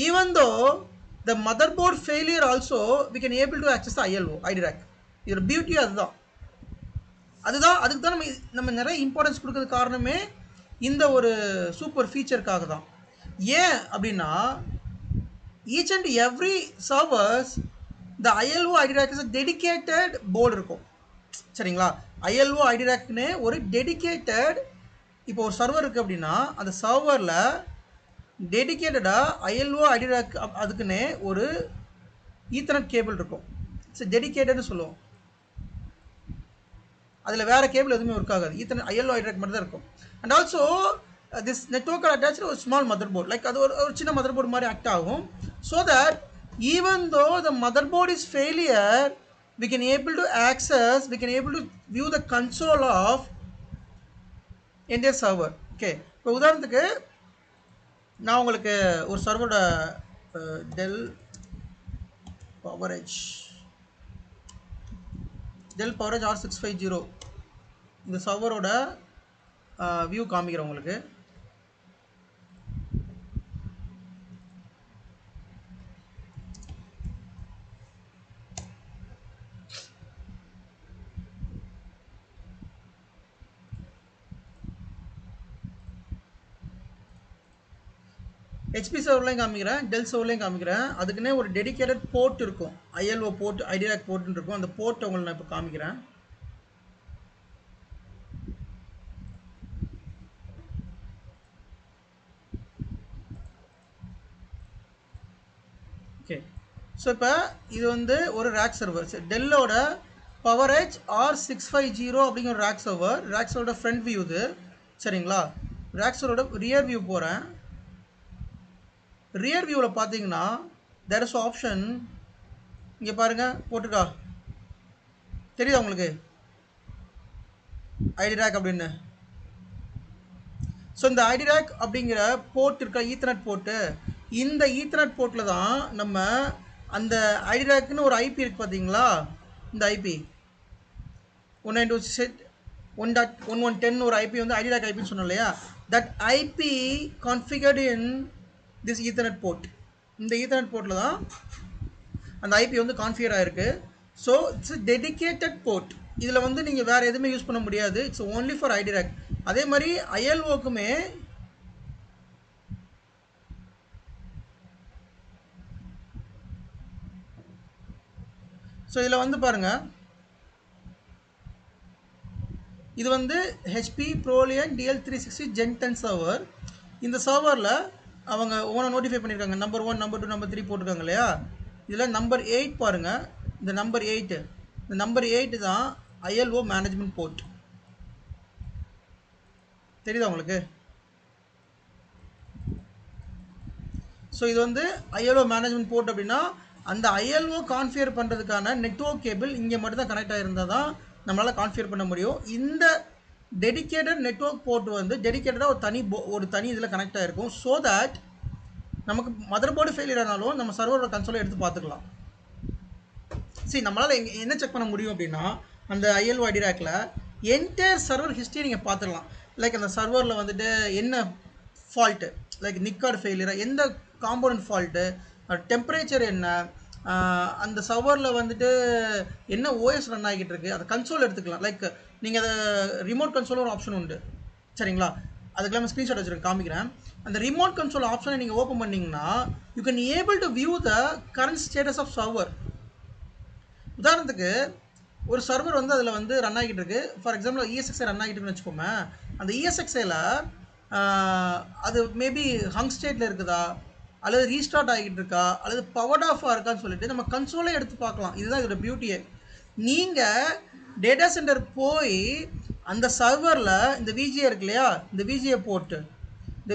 Even though the mother board failure also we can able to access the ILO iDRAC. இதோட பியூட்டி அதுதான். அதுக்கு தான் நம்ம நிறைய இம்பார்ட்டன்ஸ் கொடுக்கறது காரணமே இந்த ஒரு சூப்பர் ஃபீச்சருக்காக தான். ஏன் அப்படின்னா each and every servers the ILO iDRAC is a dedicated port இருக்கும். சரிங்களா, ஐஎல்ஓ ஐடிராக்னு ஒரு டெடிகேட்டட், இப்போ ஒரு சர்வர் இருக்குது அப்படின்னா அந்த சர்வரில் டெடிகேட்டடாக ஐஎல்ஓ ஐடிராக் அதுக்குன்னே ஒரு ஈத்தர்நெட் கேபிள் இருக்கும். இட்ஸ் டெடிகேட்டட்னு சொல்லுவோம். அதில் வேறு கேபிள் எதுவுமே ஒர்க் ஆகாது. ஈத்தர்நெட் ஐஎல்ஓ ஐடிராக் மட்டும் தான் இருக்கும். And also this network attach ஒரு ஸ்மால் மதர் போர்ட், லைக் அது ஒரு சின்ன மதர் போர்டு மாதிரி ஆக்ட் ஆகும். So that even though the mother board is failure we can able to view the console of entire server. Okay, இப்போ உதாரணத்துக்கு நான் உங்களுக்கு ஒரு சர்வரோட டெல் பவரேஜ் R650 இந்த சர்வரோட வியூ காமிக்கிறேன் உங்களுக்கு. ஹெச்பி சர்வர்லையும் காமிக்கிறேன், டெல் சர்வர்லையும் காமிக்கிறேன். அதுக்குன்னே ஒரு டெடிகேட்டட் போர்ட் இருக்கும், ஐஎல்ஓ போர்ட், ஐடிராக் போர்ட்னு இருக்கும். அந்த போர்ட்டை உங்களுக்கு நான் இப்போ காமிக்கிறேன். ஓகே, ஸோ இப்போ இது வந்து ஒரு ரேக் சர்வர், டெல்லோட பவரேஜ் R650 அப்படிங்கிற ஒரு ரேக் சர்வரோட ஃப்ரண்ட் வியூ இது. சரிங்களா, ரேக் சர்வரோட ரியர் வியூ போகிறேன். ரியர் வியூவில் பார்த்தீங்கன்னா தேர் இஸ் ஆப்ஷன், இங்கே பாருங்கள் போட்டுக்கா, தெரியுதா உங்களுக்கு ஐடிராக் அப்படின்னு? ஸோ இந்த ஐடிராக் அப்படிங்கிற போர்ட் இருக்க ஈத்தர்நெட் போர்ட்டு, இந்த ஈத்தர்நெட் போர்ட்டில் தான் நம்ம அந்த ஐடிராக்னு ஒரு ஐபி இருக்குது பார்த்தீங்களா, இந்த ஐபி 192.1.1.10 ஒரு ஐபி வந்து ஐடிராக் ஐபின்னு சொன்னோம் இல்லையா, that IP configured in this ethernet port. இந்த ஈத்தர்நெட் போர்ட்டில் தான் அந்த ஐபி வந்து கான்ஃபிகர் ஆகிருக்கு. So it's dedicated port. இதில் வந்து நீங்கள் வேறு எதுவுமே யூஸ் பண்ண முடியாது. It's only for iDRAC. அதே மாதிரி ஐஎல்ஓக்குமே ஸோ இதில் வந்து பாருங்கள், இது வந்து ஹெச்பி ப்ரோலியன் DL360 Gen 10 சர்வர். இந்த சர்வரில் அவங்க ஓனை நோட்டிஃபை பண்ணியிருக்காங்க, நம்பர் 1, நம்பர் 2, நம்பர் 3 போட்டிருக்காங்க இல்லையா. இதில் நம்பர் 8 பாருங்கள், இந்த நம்பர் 8 தான் ஐஎல்ஓ மேனேஜ்மெண்ட் போர்ட். தெரியுதா உங்களுக்கு? ஸோ இது வந்து ஐஎல்ஓ மேனேஜ்மெண்ட் போர்ட் அப்படின்னா அந்த ஐஎல்ஓ கான்ஃபிகர் பண்ணுறதுக்கான நெட்வொர்க் கேபிள் இங்கே மட்டும் தான் கனெக்ட் ஆகிருந்தால் தான் நம்மளால் கான்ஃபிகர் பண்ண முடியும். இந்த டெடிக்கேட்டட் நெட்வொர்க் போர்ட் வந்து டெடிக்கேட்டடாக ஒரு தனி இதில் கனெக்ட் ஆகிருக்கும். ஸோ தட் நமக்கு மதர் போர்டு ஃபெயிலியர் ஆனாலும் நம்ம சர்வரோட கன்சோலை எடுத்து பார்த்துக்கலாம். சரி, நம்மளால் என்ன செக் பண்ண முடியும் அப்படின்னா அந்த ஐஎல்ஓ ஐடி ரேக்கில் என்டையர் சர்வர் ஹிஸ்ட்ரி நீங்கள் பார்த்துக்கலாம். லைக் அந்த சர்வரில் வந்துட்டு என்ன ஃபால்ட்டு, லைக் நிக்கார்டு ஃபெயிலியர், எந்த காம்போனன்ட் ஃபால்ட்டு, டெம்பரேச்சர் என்ன, அந்த சர்வரில் வந்துட்டு என்ன ஓஎஸ் ரன் ஆகிட்டு இருக்குது, அதை கன்சோல் எடுத்துக்கலாம். லைக் நீங்கள் அதை ரிமோட் கன்சோல் ஒரு ஆப்ஷன் உண்டு சரிங்களா, அதுக்கெல்லாம் ஸ்க்ரீன்ஷாட் வச்சுருக்கேன் காமிக்கிறேன். அந்த ரிமோட் கன்சோல் ஆப்ஷனை நீங்கள் ஓப்பன் பண்ணிங்கன்னா you can able to view the current status of server. உதாரணத்துக்கு ஒரு சர்வர் வந்து அதில் வந்து ரன் ஆகிட்டு இருக்கு, ஃபார் எக்ஸாம்பிள் இஎஸ்எக்ஸ்ஐ ரன் ஆகிட்டு இருக்குன்னு வச்சுக்கோங்க. அந்த இஎஸ்எக்ஸ்ஐயில் அது மேபி ஹங் ஸ்டேட்டில் இருக்குதா அல்லது ரீஸ்டார்ட் ஆகிட்டு இருக்கா அல்லது பவர்ட் ஆஃபாக இருக்கான்னு சொல்லிட்டு நம்ம கன்சோலே எடுத்து பார்க்கலாம். இதுதான் இதோட பியூட்டியே. நீங்கள் டேட்டா சென்டர் போய் அந்த சர்வரில் இந்த விஜிஏ இருக்கு இல்லையா, இந்த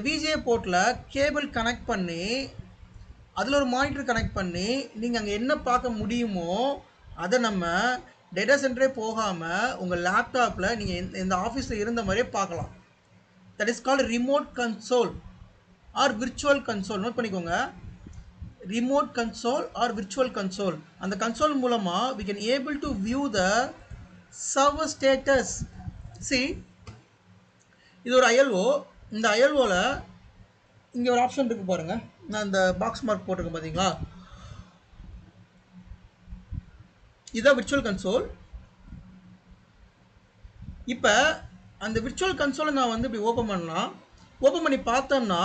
விஜிஏ போர்ட்டில் கேபிள் கனெக்ட் பண்ணி அதில் ஒரு மானிட்டர் கனெக்ட் பண்ணி நீங்கள் அங்கே என்ன பார்க்க முடியுமோ அதை நம்ம டேட்டா சென்டரே போகாமல் உங்கள் லேப்டாப்பில் நீங்கள் இந்த ஆஃபீஸில் இருந்த மாதிரியே பார்க்கலாம். That is called remote console or virtual console. Note பண்ணிக்கோங்க, remote console or virtual console. அந்த கன்சோல் மூலமாக we can able to view the server status. see, இது ஒரு ஐஎல்ஓ. இந்த ஐஎல்ஓவில் இங்கே ஒரு ஆப்ஷன் இருக்குது பாருங்கள், நான் இந்த பாக்ஸ் மார்க் போட்டிருக்கேன் பார்த்தீங்களா, இதுதான் விர்ச்சுவல் கன்சோல். இப்போ அந்த விர்ச்சுவல் கன்சோலை நான் வந்து இப்படி ஓப்பன் பண்ணி பார்த்தோம்னா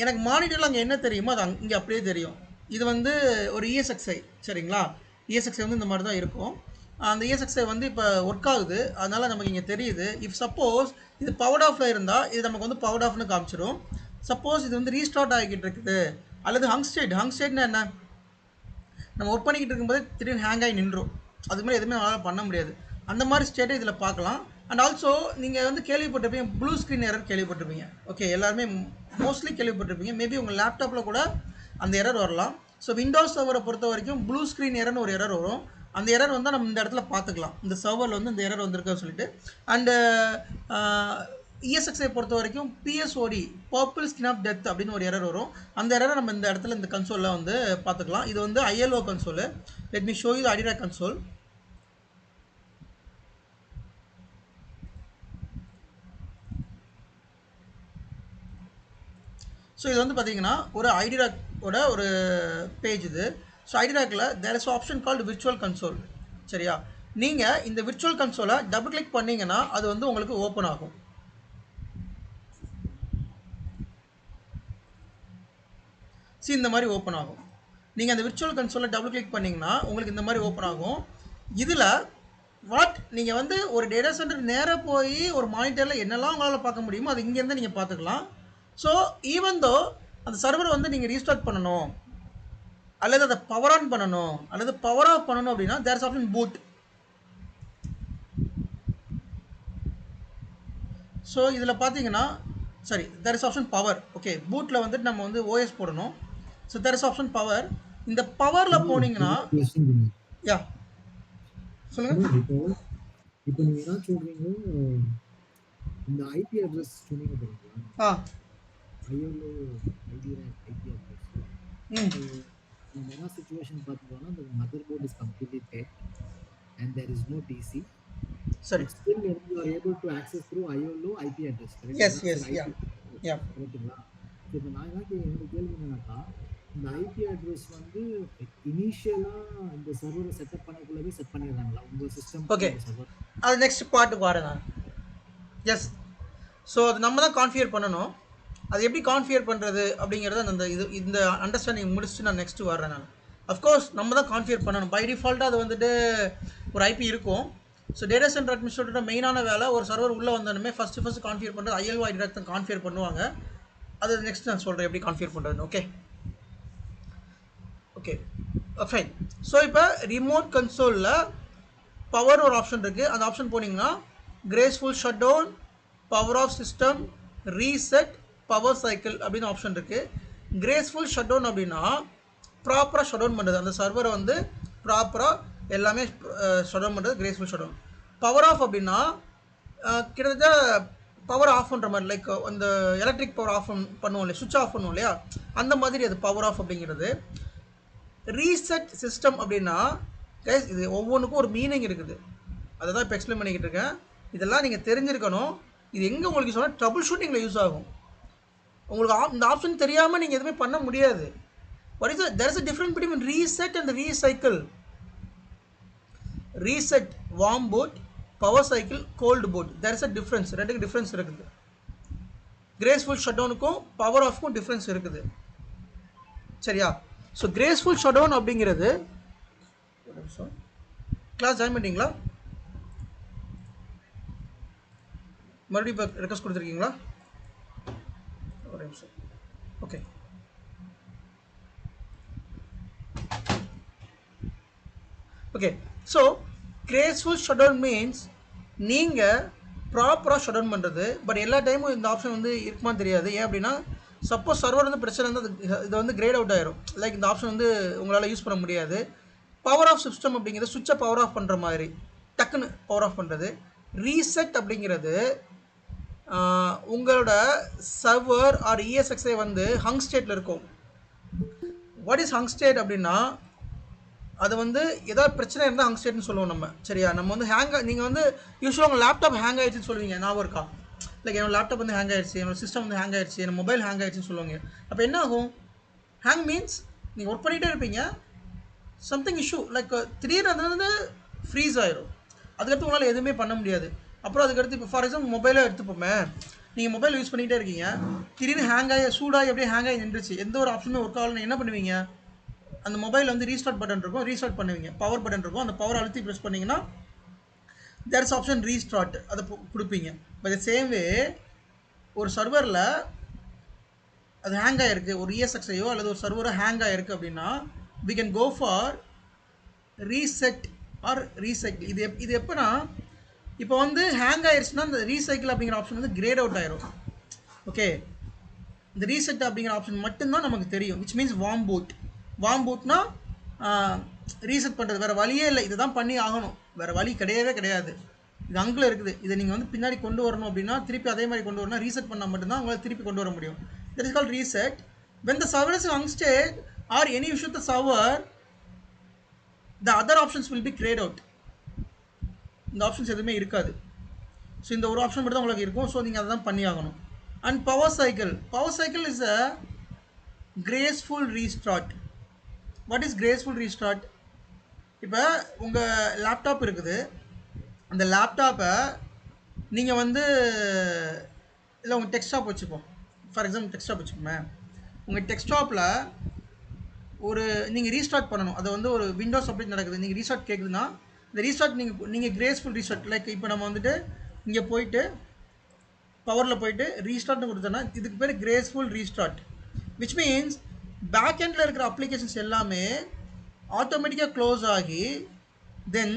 எனக்கு மானிட்டரில் அங்கே என்ன தெரியுமோ அது இங்கே அப்படியே தெரியும். இது வந்து ஒரு இஎஸ்எக்ஸ்ஐ சரிங்களா, இஎஸ்எக்ஸ்ஐ வந்து இந்த மாதிரி தான் இருக்கும். அந்த இஎஸ்எக்ஸ்ஐ வந்து இப்போ ஒர்க் ஆகுது, அதனால் நமக்கு இங்கே தெரியுது. இஃப் சப்போஸ் இது பவர்ட் ஆஃபில் இருந்தால் இது நமக்கு வந்து பவர்ட் ஆஃப்னு காமிச்சிடும். சப்போஸ் இது வந்து ரீஸ்டார்ட் ஆகிக்கிட்டு இருக்குது அல்லது ஹங் ஸ்டேட்னா என்ன, நம்ம ஒர்க் பண்ணிக்கிட்டு இருக்கும்போது திடீர்னு ஹேங் ஆகி நின்றும், அதுக்கு மாதிரி எதுவுமே நம்மளால் பண்ண முடியாது. அந்த மாதிரி ஸ்டேட்டை இதில் பார்க்கலாம். அண்ட் ஆல்சோ நீங்கள் வந்து கேள்விப்பட்டிருப்பீங்க ப்ளூ ஸ்க்ரீன் எரர் கேள்விப்பட்டிருப்பீங்க. ஓகே, எல்லாருமே மோஸ்ட்லி கேள்விப்பட்டிருப்பீங்க. மேபி உங்கள் லேப்டாப்பில் கூட அந்த எரர் வரலாம். ஸோ விண்டோஸ் சர்வரை பொறுத்த வரைக்கும் ப்ளூ ஸ்க்ரீன் எரர்னு ஒரு எரர் வரும். அந்த எரர் வந்தால் நம்ம இந்த இடத்துல பார்த்துக்கலாம், இந்த சர்வரில் வந்து இந்த எரர் வந்திருக்குன்னு சொல்லிட்டு. அண்டு இஎஸ்எக்ஸை பொறுத்த வரைக்கும் பிஎஸ்ஓடி பர்பிள் ஸ்கின் ஆஃப் டெத் அப்படின்னு ஒரு எரர் வரும். அந்த எரரை நம்ம இந்த இடத்துல இந்த கன்சோலில் வந்து பார்த்துக்கலாம். இது வந்து ILO console. Let me show you the iDRAC console. So இது வந்து பார்த்தீங்கன்னா ஒரு ஐடிராக்கோட ஒரு பேஜ் இது. ஸோ ஐடிராக்கில் there is option called virtual console. சரியா, நீங்கள் இந்த விர்ச்சுவல் கன்சோலை டபுள் கிளிக் பண்ணிங்கன்னா அது வந்து உங்களுக்கு ஓப்பன் ஆகும். இந்த மாதிரி ஓப்பன் ஆகும். நீங்கள் அந்த விர்ச்சுவல் கன்சோலை டபுள் கிளிக் பண்ணிங்கன்னா உங்களுக்கு இந்த மாதிரி ஓப்பன் ஆகும். இதில் நீங்கள் வந்து ஒரு டேட்டா சென்டர் நேராக போய் ஒரு மானிட்டரில் என்னெல்லாம் உங்களால் பார்க்க முடியுமோ அது இங்கேருந்து நீங்கள் பார்த்துக்கலாம். ஸோ ஈவன் தோ அந்த சர்வரை வந்து நீங்கள் ரீஸ்டார்ட் பண்ணணும் அல்லது அதை பவர் ஆன் பண்ணணும் அல்லது பவர் ஆஃப் பண்ணணும் அப்படின்னா there is option boot. So இதில் பார்த்தீங்கன்னா there is option power. Okay, பூட்டில் வந்துட்டு நம்ம வந்து ஓஎஸ் போடணும். So there is option power. இந்த பவரில் போனீங்கன்னா யா சொல்லுங்கள். இப்போ நீங்கள் என்ன சொல்கிறீங்க, இந்த ஐபி அட்ரஸ் சொன்னீங்க தெரியுங்களா, ஐஎல்ஓ ஐபி அட்ரஸ். நம்ம என்ன சிச்சுவேஷன் பார்த்துட்டோம்னா இந்த mother board is completely dead and there is no DC. சரி, still you are able to access through ILO IP address. Correct? yes yeah. ஓகேங்களா? இப்போ நான் என்ன கேள்வி என்னன்னாக்கா, இந்த ஐபி அட்ரஸ் வந்து இனிஷியலாக இந்த சர்வரை செட்டப் பண்ணக்குள்ளவே செட் பண்ணிடுறாங்களா உங்கள் சிஸ்டம்? ஓகே, அது நெக்ஸ்ட் பார்ட்டுக்கு வரேன் நான். எஸ், ஸோ அது நம்ம தான் கான்ஃபிகர் பண்ணணும். அது எப்படி கான்ஃபிகர் பண்ணுறது அப்படிங்கிறத அந்த இந்த அண்டர்ஸ்டாண்டிங் முடிச்சுட்டு நான் நெக்ஸ்ட்டு வர்றேன். நான் அஃப்கோர்ஸ் நம்ம தான் கான்ஃபிகர் பண்ணணும். பை டிஃபால்ட்டாக அது வந்துட்டு ஒரு ஐபி இருக்கும். ஸோ டேட்டா சென்டர் அட்மினிஸ்ட்ரேட்டரோட மெயினான வேலை ஒரு சர்வர் உள்ளே வந்தோடனே ஃபஸ்ட்டு கான்ஃபிகர் பண்ணுறது ஐஎல்ஓ ஐடிராக் தான் கான்ஃபிகர் பண்ணுவாங்க. அது நெக்ஸ்ட் நான் சொல்கிறேன் எப்படி கான்ஃபிகர் பண்ணுறதுன்னு. Okay fine. ஸோ இப்போ ரிமோட் கன்சோலில் பவர் ஒரு ஆப்ஷன் இருக்குது. அந்த ஆப்ஷன் போனீங்கன்னா graceful shut down, power off system, reset, power cycle அப்படின்னு ஆப்ஷன் இருக்குது. கிரேஸ்ஃபுல் ஷட் டவுன் அப்படின்னா ப்ராப்பராக ஷட் டவுன் பண்ணுறது, அந்த சர்வரை வந்து ப்ராப்பராக எல்லாமே ஷட் டவுன் பண்ணுறது graceful shut down. Power off அப்படின்னா கிட்டத்தட்ட பவர் ஆஃப் பண்ணுற மாதிரி, லைக் அந்த எலக்ட்ரிக் பவர் ஆஃப் பண்ணுவோம் இல்லையா, சுவிட்ச் ஆஃப் பண்ணுவோம் இல்லையா, அந்த மாதிரி அது பவர் ஆஃப் அப்படிங்கிறது. ரீசெட் சிஸ்டம் அப்படின்னா கைஸ் இது ஒவ்வொன்றுக்கும் ஒரு மீனிங் இருக்குது, அதை தான் இப்போ எக்ஸ்பிளைன் பண்ணிக்கிட்டு இருக்கேன். இதெல்லாம் நீங்கள் தெரிஞ்சிருக்கணும். இது எங்கே உங்களுக்கு சொன்னால் ட்ரபிள் ஷூட்டிங்கில் யூஸ் ஆகும். உங்களுக்கு இந்த ஆப்ஷன் தெரியாமல் நீங்கள் எதுவுமே பண்ண முடியாது. What is there is a difference between reset and recycle. Reset warm boot, power cycle cold boot. There is a difference. ரெண்டுக்கு டிஃப்ரென்ஸ் இருக்குது. கிரேஸ்ஃபுல் ஷட் டவுனுக்கும் பவர் ஆஃப்க்கும் டிஃப்ரென்ஸ் இருக்குது. சரியா? ஸோ கிரேஸ்ஃபுல் ஷட் டவுன் அப்படிங்கிறது கிளாஸ் ஜாயின் பண்ணிட்டீங்களா? மறுபடியும் இப்போ ரெக்வஸ்ட் கொடுத்துருக்கீங்களா? ஒரு நிமிஷம். Okay, okay. So graceful shut down means நீங்கள் ப்ராப்பராக ஷட் டவுன் பண்ணுறது. பட் எல்லா டைமும் இந்த ஆப்ஷன் வந்து இருக்குமான்னு தெரியாது. ஏன் அப்படின்னா சப்போஸ் சர்வர் வந்து பிரச்சனை இருந்தால் இது வந்து கிரேட் அவுட் ஆயிரும். லைக் இந்த ஆப்ஷன் வந்து உங்களால் யூஸ் பண்ண முடியாது. பவர் ஆஃப் சிஸ்டம் அப்படிங்கிறது சுவிட்சை பவர் ஆஃப் பண்ணுற மாதிரி டக்குன்னு பவர் ஆஃப் பண்ணுறது. ரீசெட் அப்படிங்கிறது உங்களோட சர்வர் ஆர் ESXi வந்து ஹங் ஸ்டேட்டில் இருக்கும். வாட் இஸ் ஹங் ஸ்டேட் அப்படின்னா அது வந்து ஏதாவது பிரச்சனை இருந்தால் ஹங் ஸ்டேட்னு சொல்லுவோம் நம்ம. சரியா? நம்ம வந்து நீங்கள் வந்து யூஸ்வலாக உங்கள் லேப்டாப் ஹேங் ஆகிடுச்சுன்னு சொல்லுவீங்க, ஞாபகம் இருக்கா? லைக் என்னோட லேப்டாப் வந்து ஹேங் ஆகிடுச்சு, என்னோட சிஸ்டம் வந்து ஹேங் ஆகிடுச்சு, என்னோட மொபைல் ஹேங் ஆகிடுச்சுன்னு சொல்லுவாங்க. அப்போ என்ன ஆகும்? ஹேங் மீன்ஸ் நீங்கள் ஒர்க் பண்ணிகிட்டே இருப்பீங்க, சம்திங் இஷ்யூ லைக் திடீர்னு அது வந்து ஃப்ரீஸ் ஆயிரும். அதுக்கடுத்து உங்களால் எதுவுமே பண்ண முடியாது. அப்புறம் அதுக்கடுத்து இப்போ ஃபார் எக்ஸாம்பிள் மொபைலை எடுத்துப்போமே, நீங்கள் மொபைல் யூஸ் பண்ணிகிட்டே இருக்கீங்க, திடீர்னு ஹேங் ஆகி சூடாகி அப்படியே ஹேங் ஆகி நின்றுச்சு, எந்த ஒரு ஆப்ஷனுமே ஒர்க் ஆகலன்னு என்ன பண்ணுவீங்க? அந்த மொபைல் வந்து ரீஸ்டார்ட் பட்டன் இருக்கும், ரீஸ்டார்ட் பண்ணுவீங்க. பவர் பட்டன் இருக்கும், அந்த பவர் அழுத்தி ப்ரெஸ் பண்ணிங்கன்னா தேர் இஸ் ஆப்ஷன் ரீஸ்டார்ட், அதை கொடுப்பீங்க. பட் சேம் வே ஒரு சர்வரில் அது ஹேங் ஆகிருக்கு, ஒரு ESXiயோ அல்லது ஒரு சர்வரோ ஹேங் ஆகிருக்கு அப்படின்னா we can go for reset or recycle. இது எப்போனா இப்போ வந்து ஹேங் ஆயிடுச்சுன்னா இந்த ரீசைக்கிள் அப்படிங்கிற ஆப்ஷன் வந்து கிரேட் அவுட் ஆயிரும். ஓகே, இந்த ரீசெட் அப்படிங்கிற ஆப்ஷன் மட்டும்தான் நமக்கு தெரியும். Which means warm boot. Warm பூட்னா ரீசெட் பண்ணுறது, வேறு வழியே இல்லை, இதை தான் பண்ணி ஆகணும், வேறு வழி கிடையவே கிடையாது. இது அங்கில் இருக்குது, இதை நீங்கள் வந்து பின்னாடி கொண்டு வரணும் அப்படின்னா திருப்பி அதே மாதிரி கொண்டு வரணும், ரீசெட் பண்ணால் மட்டும்தான் உங்களால் திருப்பி கொண்டு வர முடியும். That is called reset. when the server is hung state or any issue with the server, the other options will be grayed out. இந்த ஆப்ஷன்ஸ் எதுவுமே இருக்காது. ஸோ இந்த ஒரு ஆப்ஷன் மட்டும் தான் உங்களுக்கு இருக்கும். ஸோ நீங்கள் அதை தான் பண்ணி ஆகணும். And power cycle is a graceful restart. What is graceful restart? இப்போ உங்கள் லேப்டாப் இருக்குது, அந்த லேப்டாப்பை நீங்கள் வந்து இல்லை உங்கள் டெஸ்க்டாப் வச்சுப்போம், ஃபார் எக்ஸாம்பிள் டெஸ்க்டாப் வச்சுப்போமே, உங்கள் டெஸ்க்டாப்பில் ஒரு நீங்கள் ரீஸ்டார்ட் பண்ணணும். அது வந்து ஒரு விண்டோஸ் அப்படி நடக்குது, நீங்கள் ரீஸ்டார்ட் கேட்குதுன்னா இந்த ரீஸ்டார்ட் நீங்கள் கிரேஸ்ஃபுல் ரீஸ்டார்ட், லைக் இப்போ நம்ம வந்துட்டு இங்கே போயிட்டு பவரில் போயிட்டு ரீஸ்டார்ட்னு கொடுத்தோன்னா இதுக்கு பேர் graceful restart. Which means back எண்டில் இருக்கிற அப்ளிகேஷன்ஸ் எல்லாமே ஆட்டோமேட்டிக்காக க்ளோஸ் ஆகி தென்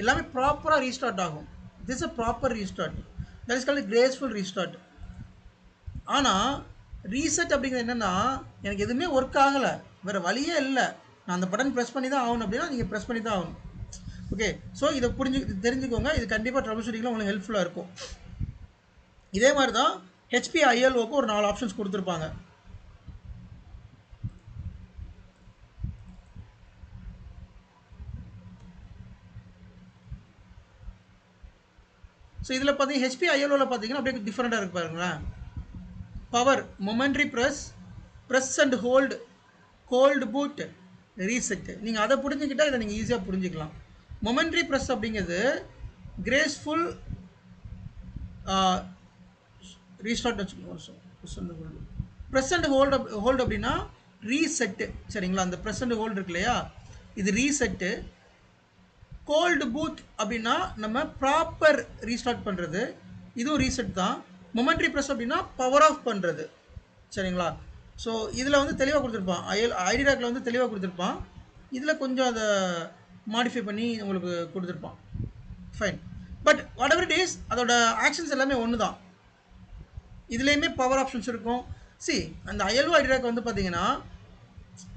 எல்லாமே ப்ராப்பராக ரீஸ்டார்ட் ஆகும். This is a proper restart. That is called graceful restart. ஆனால் ரீசெட் அப்படிங்கிறது என்னென்னா எனக்கு எதுவுமே ஒர்க் ஆகலை, வேறு வழியே இல்லை, நான் அந்த பட்டன் ப்ரெஸ் பண்ணி தான் ஆகணும் அப்படின்னா நீங்கள் ப்ரெஸ் பண்ணி தான் ஆகணும். ஓகே, ஸோ இதை தெரிஞ்சுக்கோங்க. இது கண்டிப்பாக ட்ரபிள் ஷூட்டிங்கில் உங்களுக்கு ஹெல்ப்ஃபுல்லாக இருக்கும். இதே மாதிரி தான் HP ILOக்கு ஒரு 4 ஆப்ஷன்ஸ் கொடுத்துருப்பாங்க. ஸோ இதில் பார்த்தீங்கன்னா HP ILOவில் பார்த்தீங்கன்னா அப்படியே டிஃப்ரெண்ட்டாக இருக்கு பாருங்களேன். Power, momentary press and hold, cold boot, reset. நீங்கள் அதை புரிஞ்சுக்கிட்டால் இதை நீங்கள் ஈஸியாக புரிஞ்சுக்கலாம். மொமெண்ட்ரி ப்ரெஸ் அப்படிங்கிறது கிரேஸ்ஃபுல் ரீஸ்டார்ட் வச்சுக்கோங்க. ப்ரெஸ் அண்ட் ஹோல்டு அப்படின்னா ரீசெட்டு. சரிங்களா? அந்த ப்ரெஸ் அண்ட் ஹோல்டு இருக்கு இல்லையா, இது ரீசெட்டு. கோல்டு பூட் அப்படின்னா நம்ம ப்ராப்பர் ரீஸ்டார்ட் பண்ணுறது, இதுவும் ரீசெட் தான். மொமெண்ட்ரி ப்ரெஸ் அப்படின்னா பவர் ஆஃப் பண்ணுறது. சரிங்களா? ஸோ இதில் வந்து தெளிவாக கொடுத்துருப்பான், ஐடிராக்கில் வந்து தெளிவாக கொடுத்துருப்பான், இதில் கொஞ்சம் அதை மாடிஃபை பண்ணி உங்களுக்கு கொடுத்துருப்பான். Fine. But what ever it is, அதோட ஆக்ஷன்ஸ் எல்லாமே ஒன்று தான். இதுலேயுமே பவர் ஆப்ஷன்ஸ் இருக்கும், சி அந்த ஐஎல்ஓ ஐடிராக் வந்து பார்த்தீங்கன்னா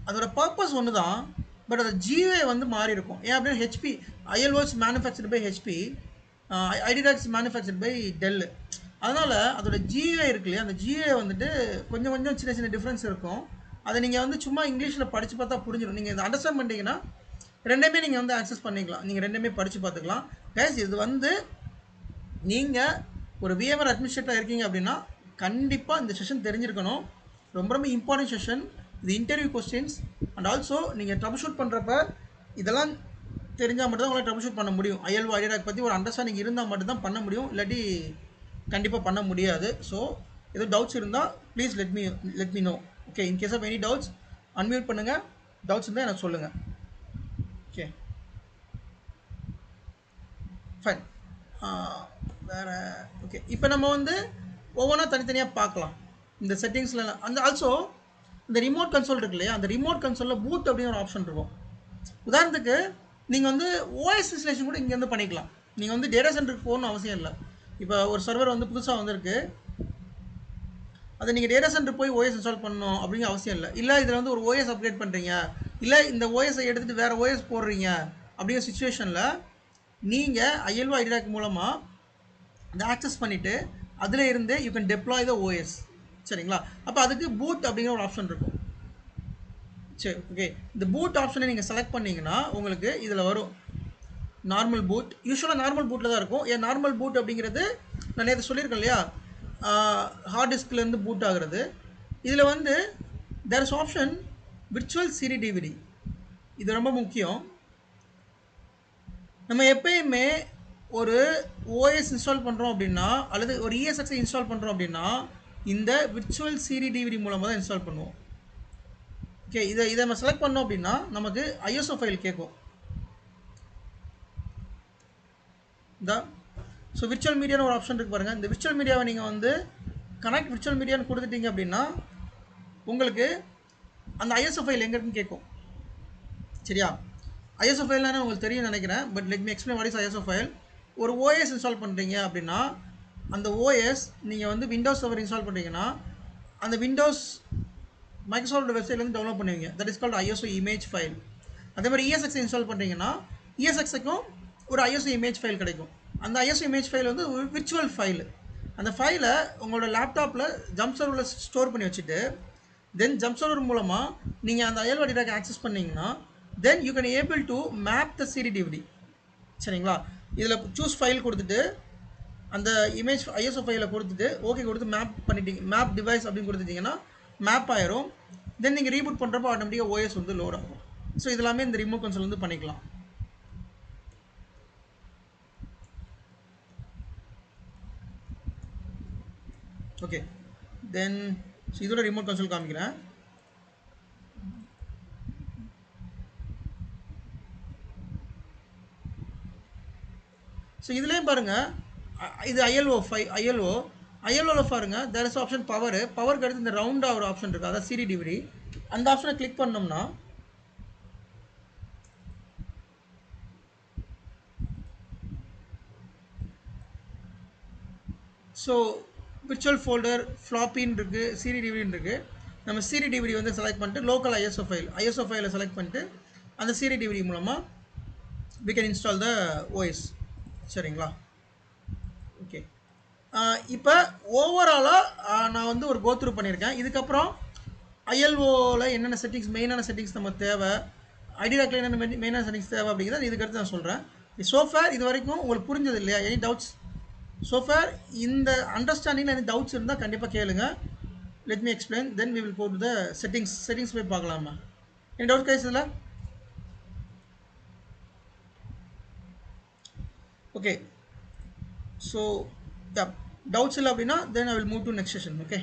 அதோட பர்பஸ் ஒன்று தான், பட் அது ஜிஏ வந்து மாறி இருக்கும். ஏன் அப்படின்னா HP ILOs manufactured by HP, iDRACs manufactured by Dell. அதனால் அதோட ஜிஏ இருக்கு இல்லையா, அந்த ஜிஏ வந்துட்டு கொஞ்சம் கொஞ்சம் சின்ன சின்ன டிஃப்ரென்ஸ் இருக்கும். அதை நீங்கள் வந்து சும்மா இங்கிலீஷில் படித்து பார்த்தா புரிஞ்சிடும். நீங்கள் இதை அண்டர்ஸ்டாண்ட் பண்ணிட்டீங்கன்னா ரெண்டுமே நீங்கள் வந்து ஆக்சஸ் பண்ணிக்கலாம். நீங்கள் ரெண்டுமே படித்து பார்த்துக்கலாம். கைஸ் இது வந்து நீங்கள் ஒரு விஎம்ஆர் அட்மினிஸ்ட்ரேட்டராக இருக்கீங்க அப்படின்னா கண்டிப்பாக இந்த செஷன் தெரிஞ்சிருக்கணும். ரொம்ப ரொம்ப இம்பார்ட்டன்ட் செஷன் இது. இன்டர்வியூ கொஸ்டின்ஸ் அண்ட் ஆல்சோ நீங்கள் ட்ரபிள் ஷூட் பண்ணுறப்ப இதெல்லாம் தெரிஞ்சால் மட்டும் தான் உங்களால் ட்ரபிள் ஷூட் பண்ண முடியும். ஐஎல்ஓ ஐடிராக் பற்றி ஒரு அண்டர்ஸ்டாண்டிங் இருந்தால் மட்டும்தான் பண்ண முடியும், இல்லாட்டி கண்டிப்பாக பண்ண முடியாது. ஸோ எதுவும் டவுட்ஸ் இருந்தால் please let me know. Okay, in case of any doubts unmute பண்ணுங்கள். டவுட்ஸ் இருந்தால் எனக்கு சொல்லுங்கள். Okay fine. வேறு ஓகே, இப்போ நம்ம வந்து ஒவ்வொன்றா தனித்தனியாக பார்க்கலாம் இந்த செட்டிங்ஸில். அந்த ஆல்சோ இந்த ரிமோட் கன்சோல் இருக்கு இல்லையா, அந்த ரிமோட் கன்சோலில் பூட் அப்படின்னு ஒரு ஆப்ஷன் இருக்கும். உதாரணத்துக்கு நீங்கள் வந்து ஓஎஸ் இன்ஸ்டலேஷன் கூட இங்கேருந்து பண்ணிக்கலாம். நீங்கள் வந்து டேட்டா சென்டருக்கு போகணும்னு அவசியம் இல்லை. இப்போ ஒரு சர்வர் வந்து புதுசாக வந்திருக்கு, அதை நீங்கள் டேட்டா சென்டர் போய் ஓஎஸ் இன்ஸ்டால் பண்ணணும் அப்படிங்கிற அவசியம் இல்லை. இல்லை இதில் வந்து ஒரு ஓஎஸ் அப்டேட் பண்ணுறீங்க, இல்லை இந்த ஓஎஸை எடுத்துகிட்டு வேறு ஓஎஸ் போடுறீங்க அப்படிங்கிற சுச்சுவேஷனில் நீங்கள் ஐஎல்ஓ ஐடிராக் மூலமாக அதை ஆக்சஸ் பண்ணிவிட்டு அதில் இருந்து you can deploy the OS. சரிங்களா? அப்போ அதுக்கு பூட் அப்படிங்கிற ஒரு ஆப்ஷன் இருக்கும். சரி, ஓகே. இந்த பூட் ஆப்ஷனை நீங்கள் செலக்ட் பண்ணிங்கன்னா உங்களுக்கு இதில் வரும் நார்மல் பூட். யூஸ்வலாக நார்மல் பூட்டில் தான் இருக்கும். ஏன் நார்மல் பூட் அப்படிங்கிறது நான் நேற்று சொல்லியிருக்கேன் இல்லையா, ஹார்ட் டிஸ்க்லேருந்து பூட் ஆகிறது. இதில் வந்து there is option virtual CD DVD. இது ரொம்ப முக்கியம். நம்ம எப்பயுமே ஒரு ஓஎஸ் இன்ஸ்டால் பண்ணுறோம் அப்படின்னா, அல்லது ஒரு இஎஸ்எக்ஸை இன்ஸ்டால் பண்ணுறோம் அப்படின்னா இந்த விர்ச்சுவல் சிடி டிவிடி மூலமாக தான் இன்ஸ்டால் பண்ணுவோம். ஓகே, இதை நம்ம செலக்ட் பண்ணோம் அப்படின்னா நமக்கு ஐஎஸ்ஓ ஃபைல் கேட்கும். இந்த ஸோ விர்ச்சுவல் மீடியான்னு ஒரு ஆப்ஷன் இருக்குது பாருங்கள். இந்த விர்ச்சுவல் மீடியாவை நீங்கள் வந்து கனெக்ட் விர்ச்சுவல் மீடியான்னு கொடுத்துட்டீங்க அப்படின்னா உங்களுக்கு அந்த ஐஎஸ்ஓ ஃபைல் எங்கே இருக்குன்னு கேட்கும். சரியா? ஐஎஸ்ஓ ஃபைல்னா உங்களுக்கு தெரியும் நினைக்கிறேன், but let me explain what is ISO file. ஒரு ஓஎஸ் இன்ஸ்டால் பண்ணுறீங்க அப்படின்னா அந்த ஓஎஸ் நீங்கள் வந்து விண்டோஸ் சர்வர் இன்ஸ்டால் பண்ணுறீங்கன்னா அந்த விண்டோஸ் மைக்ரோசாஃப்ட் வெப்சைட்லேருந்து டவுன்லோட் பண்ணுவீங்க. That is called ISO image file. அதே மாதிரி இஎஸ்எக்ஸை இன்ஸ்டால் பண்ணுறீங்கன்னா இஎஸ்எக்ஸுக்கும் ஒரு ஐஎஸ்ஓ இமேஜ் ஃபைல் கிடைக்கும். அந்த ஐஎஸ்ஓ இமேஜ் ஃபைல் வந்து ஒரு விர்ச்சுவல் ஃபைல். அந்த ஃபைலை உங்களோட லேப்டாப்பில் ஜம்ப் சர்வரில் ஸ்டோர் பண்ணி வச்சுட்டு தென் ஜம்ப் சர்வர் மூலமாக நீங்கள் அந்த ஐஎல்ஓ ஐடிராக் ஆக்சஸ் பண்ணிங்கன்னா then you can able to map the CD DVD. சரிங்களா? இதில் சூஸ் ஃபைல் கொடுத்துட்டு அந்த இமேஜ் ஐஎஸ்ஓ ஃபைலை கொடுத்துட்டு ஓகே கொடுத்து மேப் பண்ணிட்டீங்க, மேப் டிவைஸ் அப்படின்னு கொடுத்துட்டிங்கன்னா மேப் ஆயிரும். தென் நீங்கள் ரீபூட் பண்ணுறப்போ ஆட்டோமேட்டிக்காக ஓஎஸ் வந்து லோட் ஆகும். ஸோ இதெல்லாமே இந்த ரிமோட் கன்சோல் வந்து பண்ணிக்கலாம். ஓகே, தென் இதோட ரிமோட் கன்சோல் காமிக்கிறேன். ஸோ இதுலேயும் பாருங்கள், இது ஐஎல்ஓவில் பாருங்கள் தேர் இஸ் ஆப்ஷன் பவருக்கு அடுத்து இந்த ரவுண்டாக ஒரு ஆப்ஷன் இருக்குது, அதாவது சிடி டிவிடி. அந்த ஆப்ஷனை கிளிக் பண்ணோம்னா ஸோ விர்ச்சுவல் ஃபோல்டர் ஃப்ளாப்பின்னு இருக்குது, சிடி டிவிடின்னு இருக்குது. நம்ம சிடி டிவிடி வந்து செலக்ட் பண்ணிட்டு லோக்கல் ஐஎஸ்ஓ ஃபைலை செலக்ட் பண்ணிட்டு அந்த சிடி டிவிடி மூலமாக we can install the OS. சரிங்களா? ஓகே, இப்போ ஓவராலாக நான் வந்து ஒரு கோத்ரூ பண்ணியிருக்கேன். இதுக்கப்புறம் ஐஎல்ஓவில் என்னென்ன செட்டிங்ஸ், மெயினான செட்டிங்ஸ் நம்ம தேவை, ஐடிராக்ல என்னென்ன மெயினான செட்டிங்ஸ் தேவை அப்படிங்கிறத இதுக்கடுத்து நான் சொல்கிறேன். சோஃபேர் இது வரைக்கும் உங்களுக்கு புரிஞ்சது இல்லையா? Any doubts? சோஃபேர் இந்த அண்டர்ஸ்டாண்டிங்கில் எனி டவுட்ஸ் இருந்தால் கண்டிப்பாக கேளுங்க. Let me explain, then we will go to the settings போய் பார்க்கலாமா? எனி டவுட் கைஸ் இதில்? ஓகே, ஸோ doubts இல்லை அப்படின்னா then I will move to next session. Okay.